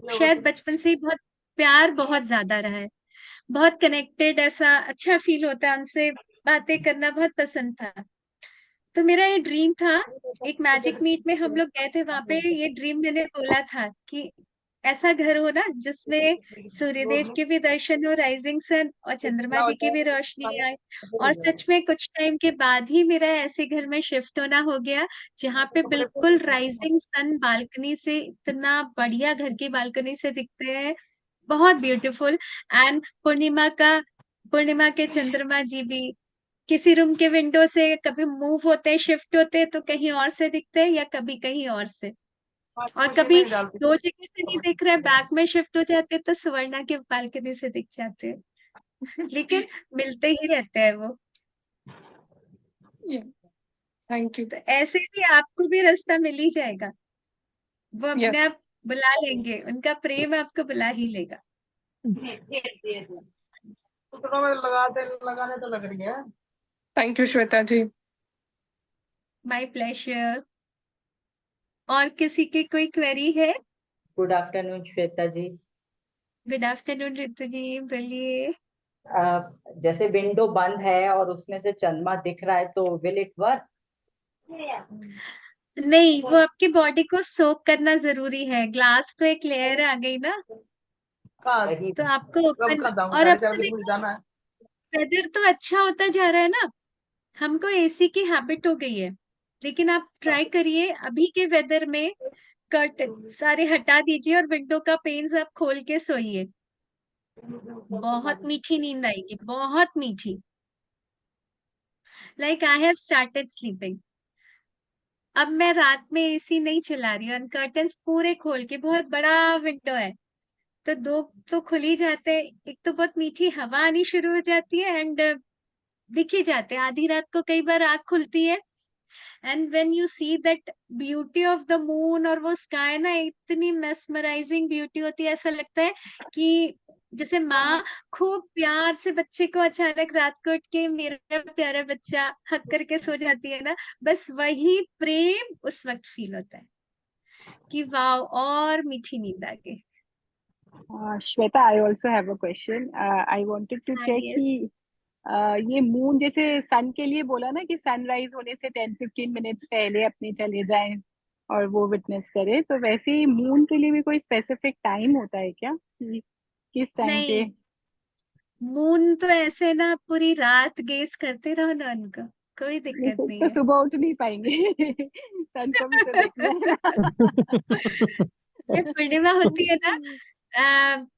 शायद बचपन से ही बहुत प्यार बहुत ज्यादा रहा है, बहुत कनेक्टेड, ऐसा अच्छा फील होता है, उनसे बातें करना बहुत पसंद था। तो मेरा ये ड्रीम था, एक मैजिक मीट में हम लोग गए थे, वहां पे ये ड्रीम मैंने बोला था कि ऐसा घर हो ना जिसमें सूर्यदेव के भी दर्शन हो, राइजिंग सन, और चंद्रमा जी की भी रोशनी आए। और सच में कुछ टाइम के बाद ही मेरा ऐसे घर में शिफ्ट होना हो गया, जहाँ पे बिल्कुल राइजिंग सन बालकनी से, इतना बढ़िया घर की बालकनी से दिखते हैं, बहुत ब्यूटीफुल। एंड पूर्णिमा के चंद्रमा जी भी किसी रूम के विंडो से कभी मूव होते हैं, शिफ्ट होते हैं, तो कहीं और से दिखते हैं या कभी कहीं और से। और कभी दो जगह से नहीं दिख रहा है, बैक में शिफ्ट हो जाते हैं तो सुवर्णा के बालकनी से दिख जाते हैं, लेकिन मिलते ही रहते हैं वो। Thank you. तो ऐसे भी आपको भी रास्ता मिल ही जाएगा, वो अपने यस, आप बुला लेंगे, उनका प्रेम आपको बुला ही लेगा। लगाने तो लग रही है। Thank you Shweta ji. My pleasure. और किसी की कोई क्वेरी है? Good afternoon Shweta ji. Good afternoon Ritu ji, बोलिए। जैसे विंडो बंद है और उसमें से चंद्रमा दिख रहा है, तो विल इट वर्क? नहीं, वो आपकी बॉडी को सोक करना जरूरी है, ग्लास तो एक लेयर आ गई ना, तो आपको ओपन। और अब तो देखो वेदर तो अच्छा होता जा रहा है ना, हमको एसी की हैबिट हो गई है, लेकिन आप ट्राई करिए अभी के वेदर में कर्टन सारे हटा दीजिए और विंडो का पेन्स आप खोल के सोइए, बहुत मीठी नींद आएगी, बहुत मीठी। Like I have started sleeping. अब मैं रात में एसी नहीं चला रही हूँ, कर्टन्स पूरे खोल के, बहुत बड़ा विंडो है तो दो तो खुल ही जाते हैं, एक तो बहुत मीठी हवा आनी शुरू हो जाती है, एंड दिख ही जाते हैं। आधी रात को कई बार आँख खुलती है, and when you see that beauty of the moon और वो स्काई ना, इतनी मेस्मराइजिंग ब्यूटी होती है, ऐसा लगता है कि जैसे माँ खूब प्यार से बच्चे को अचानक रात को उठ के मेरा प्यारा बच्चा हक करके सो जाती है ना, बस वही प्रेम उस वक्त फील होता है कि वाव, और मीठी नींद आ गई। Shweta, I also have a question. I wanted to हाँ, check yes. कि ये मून जैसे सन के लिए बोला ना कि सनराइज होने से 10-15 मिनट्स पहले अपने चले जाएं और वो विटनेस करे, तो वैसे ही मून के लिए भी कोई स्पेसिफिक टाइम होता है क्या कि किस टाइम पे? नहीं, मून तो ऐसे ना पूरी रात गेस करते रहो ना उनको, कोई दिक्कत नहीं तो है। सुबह उठ नहीं पाएंगे सन को भी तो देखना है ना। जब पूर्णिमा होती है ना,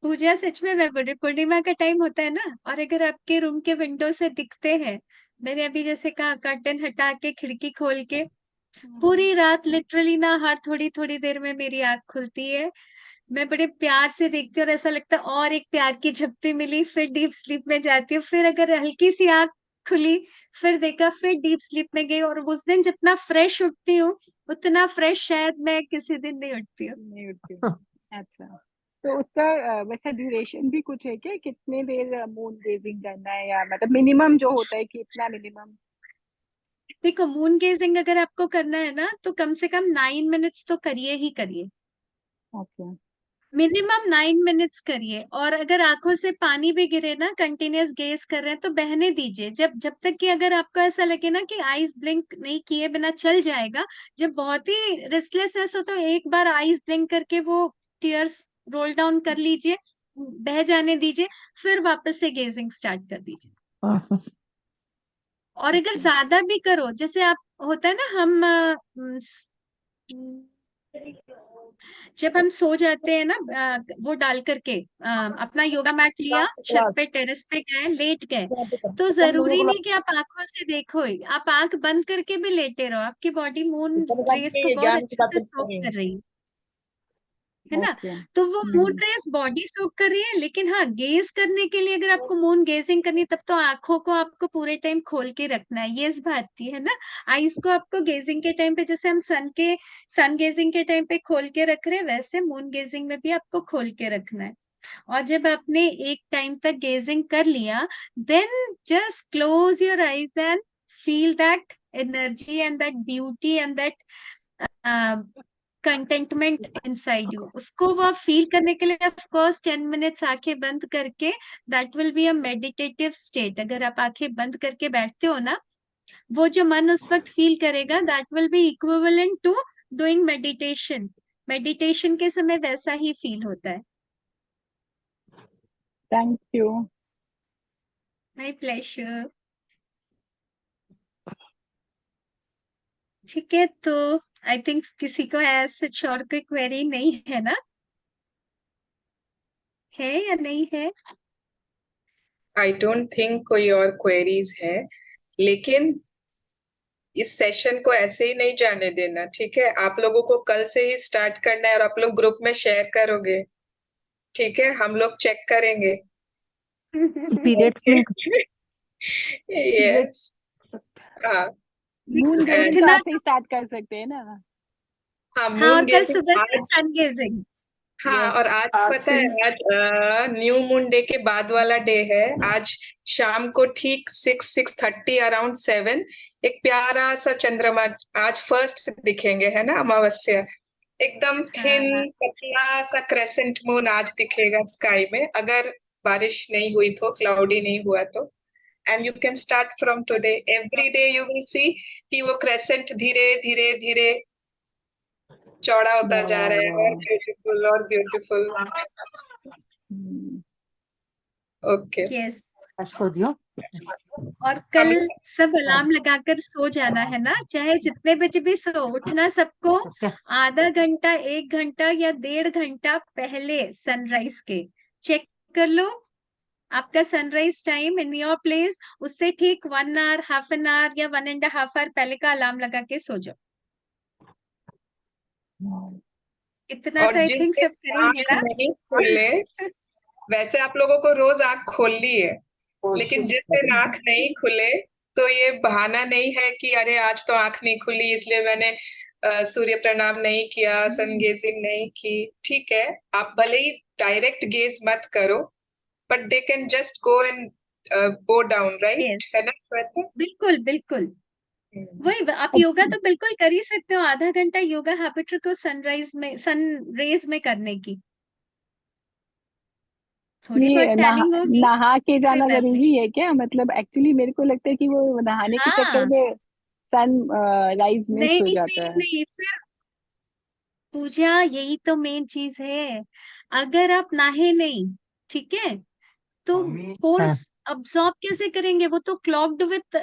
पूजा सच में मैं बोल रही, पूर्णिमा का टाइम होता है ना, और अगर आपके रूम के विंडो से दिखते हैं, मैंने अभी जैसे कहा कर्टन हटा के खिड़की खोल के पूरी रात लिटरली ना हर थोड़ी थोड़ी देर में मेरी आंख खुलती है, मैं बड़े प्यार से देखती हूँ और ऐसा लगता है और एक प्यार की झप्पी मिली, फिर डीप स्लीप में जाती हूँ, फिर अगर हल्की सी आंख खुली, फिर देखा, फिर डीप स्लीप में गई, और उस दिन जितना फ्रेश उठती हूँ उतना फ्रेश शायद मैं किसी दिन नहीं उठती हूँ। नहीं उठती हूँ। अच्छा, तो उसका वैसा ड्यूरेशन भी कुछ है क्या, कितने देर मून गेजिंग करना है, या मतलब मिनिमम जो होता है कि इतना मिनिमम? देखो, मून गेजिंग अगर आपको करना है ना तो कम से कम 9 मिनट्स तो करिए ही करिए, ओके। मिनिमम 9 मिनट्स करिए। और अगर आंखों से पानी भी गिरे ना, कंटिन्यूअस गेज कर रहे हैं तो बहने दीजिए, जब तक कि अगर आपको ऐसा लगे ना कि आईज ब्लिंक नहीं किए बिना चल जाएगा, जब बहुत ही रेस्टलेसनेस हो तो एक बार आईज ब्लिंक करके वो टीयर्स रोल डाउन कर लीजिए, बह जाने दीजिए, फिर वापस से गेजिंग स्टार्ट कर दीजिए। और अगर ज्यादा भी करो, जैसे आप होता है ना, हम जब हम सो जाते हैं ना, वो डाल करके अपना योगा मैट लिया, छत पे टेरेस पे गए, लेट गए, तो जरूरी नहीं कि आप आंखों से देखो ही, आप आंख बंद करके भी लेटे रहो, आपकी बॉडी मून रेस को बहुत अच्छे से सोक कर रही है ना। ओके। तो वो मून रेस बॉडी सोक कर रही है, लेकिन हाँ, गेज करने के लिए अगर आपको मून गेजिंग करनी है, तब तो आंखों को आपको पूरे टाइम खोल के रखना है, ये इस बात की है ना। आईज को आपको गेजिंग के टाइम पे, जैसे हम सन गेजिंग के टाइम पे खोल के रख रहे हैं, वैसे मून गेजिंग में भी आपको खोल के रखना है। और जब आपने एक टाइम तक गेजिंग कर लिया, then just close your eyes and feel that energy and that beauty and that contentment inside you. उसको वो आप फील करने के लिए ऑफ कोर्स 10 मिनट्स आंखें बंद करके, that will be a meditative state. अगर आप आंखें बंद करके बैठते हो ना, वो जो मन उस वक्त फील करेगा, that will be equivalent to doing meditation. Meditation के समय वैसा ही फील होता है। Thank you. My pleasure. ठीक है, तो आई थिंक किसी को ऐसे और कोई क्वेरी नहीं है ना, है या नहीं है? आई डोंट थिंक कोई और क्वेरीज है, लेकिन इस सेशन को ऐसे ही नहीं जाने देना, ठीक है? आप लोगों को कल से ही स्टार्ट करना है और आप लोग ग्रुप में शेयर करोगे, ठीक है? हम लोग चेक करेंगे। पीरियड्स में यस, हाँ मून गेजिंग तो इतना आज से ही स्टार्ट कर सकते हैं ना? हाँ, हाँ, मून और कल गेजिंग सुबह से आज, सन गेजिंग। हाँ, Yes, और आज आज पता से है, ही। आज न्यू मून डे के बाद वाला डे है। आज शाम को ठीक 6:30 अराउंड 7 एक प्यारा सा चंद्रमा आज फर्स्ट दिखेंगे, है ना? अमावस्या एकदम थिन हाँ, पतला सा क्रेसेंट मून आज दिखेगा स्काई में, अगर बारिश नहीं हुई तो, क्लाउडी नहीं हुआ तो। And you can start from today, every day you will see कि वो क्रेसेंट धीरे धीरे धीरे चौड़ा होता जा रहा है, और ब्यूटीफुल और ब्यूटीफुल। Okay, yes. को दियो। और हम कल सब अलार्म लगाकर सो जाना है ना, चाहे जितने बजे भी सो, उठना सबको आधा घंटा, 1 घंटा या 1.5 घंटा पहले सनराइज के। चेक कर लो आपका sunrise time in your place, उससे ठीक 1 आवर, हाफ एन आवर या 1.5 आवर पहले का अलार्म लगा के सो जाओ। इतना और तो आई थिंक जिनके सब करेंगे आँख ना। नहीं खुले, वैसे आप लोगों को रोज आँख खोलनी है, लेकिन जिस दिन आँख नहीं खुले तो ये बहाना नहीं है कि अरे आज तो आँख नहीं खुली इसलिए मैंने सूर्य प्रणाम नहीं किया, सन गेजिंग नहीं की। ठीक है, आप भले ही डायरेक्ट गेज मत करो, but they can just go and go down, right? Yes, है ना श्वेता? बिल्कुल बिल्कुल। वही, आप योगा तो बिल्कुल कर ही सकते हो, आधा घंटा योगा हैबिट रखो सनराइज में, सन रेज में करने की, थोड़ी बहुत ये टैनिंग होगी, नहा के कोई जाना बात नहीं। जरूरी है क्या? मतलब एक्चुअली मेरे को लगता है कि वो नहाने के चक्कर हाँ, में सन राइज मिस नहीं हो नहीं जाता है। नहीं, फिर पूजा, यही तो मेन चीज है। अगर आप नहाए नहीं, ठीक है, तो पोर्स अब्सॉर्ब कैसे करेंगे? वो तो क्लॉग्ड विथ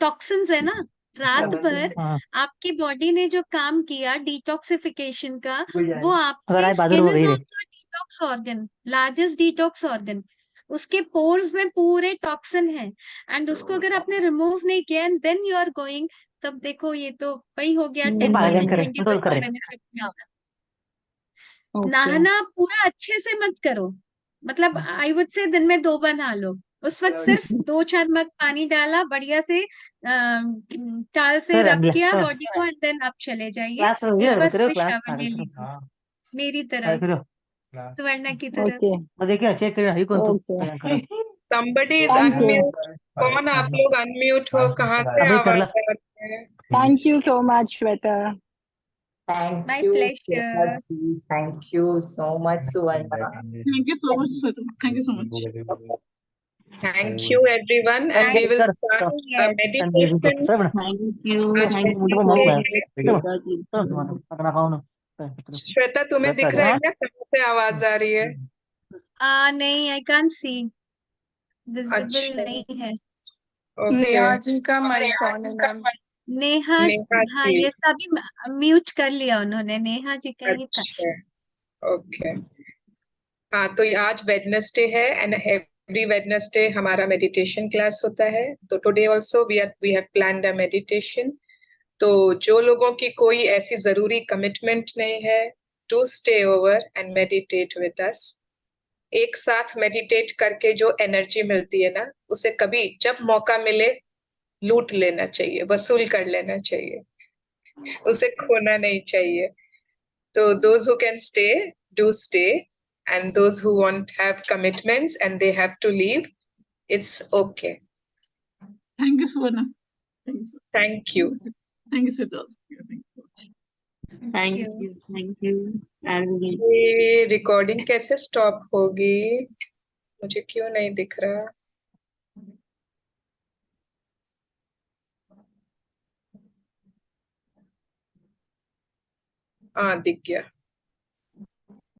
टॉक्सिन्स है ना। रात भर आपकी बॉडी ने जो काम किया डिटॉक्सिफिकेशन का, वो अगर आपके आए बादल स्किन हो इज गई रे। Also detox organ, largest detox organ. उसके पोर्स में पूरे टॉक्सिन है, एंड उसको अगर आपने रिमूव नहीं किया and then you are going, तब देखो ये तो वही हो गया, हम्म, 10% करें, 20% करें। बेनिफिट मिला। ओके नहाना पूरा अच्छे से मत करो, मतलब आई वुड से दिन में 2 बार नहा लो। उस वक्त सिर्फ 2-4 मग पानी डाला, बढ़िया से टाल से सर, रब किया सर, बॉडी को, एंड देन आप चले जाइए, क्लास में एक बार करो, फिर क्लास शावर ले लीजिए मेरी तरह, करो। सुवर्णा की तरह। ओके और देखिए चेक करें ही कौन okay somebody is thank you unmute. कौन आप लोग अनम्यूट हो? कहाँ से अभी कर ला। आवाज आ रही है? Thank you so much Shweta Thank my you, pleasure. Shweta ji. Thank you so much, Suvarna. Thank you so much, sir. Thank you so much. Thank you everyone, and we will sir, start a Yes. meditation. Thank you. आज Thank you. Wednesday है। Sir Shweta तुम्हें दिख रहा है क्या? कहाँ से आवाज आ रही है? नहीं, आई कांट सी, विजिबल अच्छा, नहीं है। ओके। नेहा जी का माइक ऑन है मैम। नेहा, नेहा हाँ जी, ये सभी म्यूट कर लिया उन्होंने, नेहा जी का ही था। अच्छा, ओके। हाँ, तो आज वेडनेसडे है एंड एवरी वेडनेसडे हमारा मेडिटेशन क्लास होता है। तो today also we have planned a meditation. तो जो लोगों की कोई ऐसी जरूरी कमिटमेंट नहीं है, to stay over and meditate with us. एक साथ मेडिटेट करके जो एनर्जी मिलती है ना, उसे कभी जब मौका मिले लूट लेना चाहिए, वसूल कर लेना चाहिए, उसे खोना नहीं चाहिए। तो those who can stay, do stay, and those who won't have commitments and they have to leave, it's okay. Thank you, Suvarna. Thank you, Suvarna. Thank you. Thank you, Shweta. Thank you. Thank you. ये recording कैसे stop होगी? मुझे क्यों नहीं दिख रहा? हाँ, दिख गया।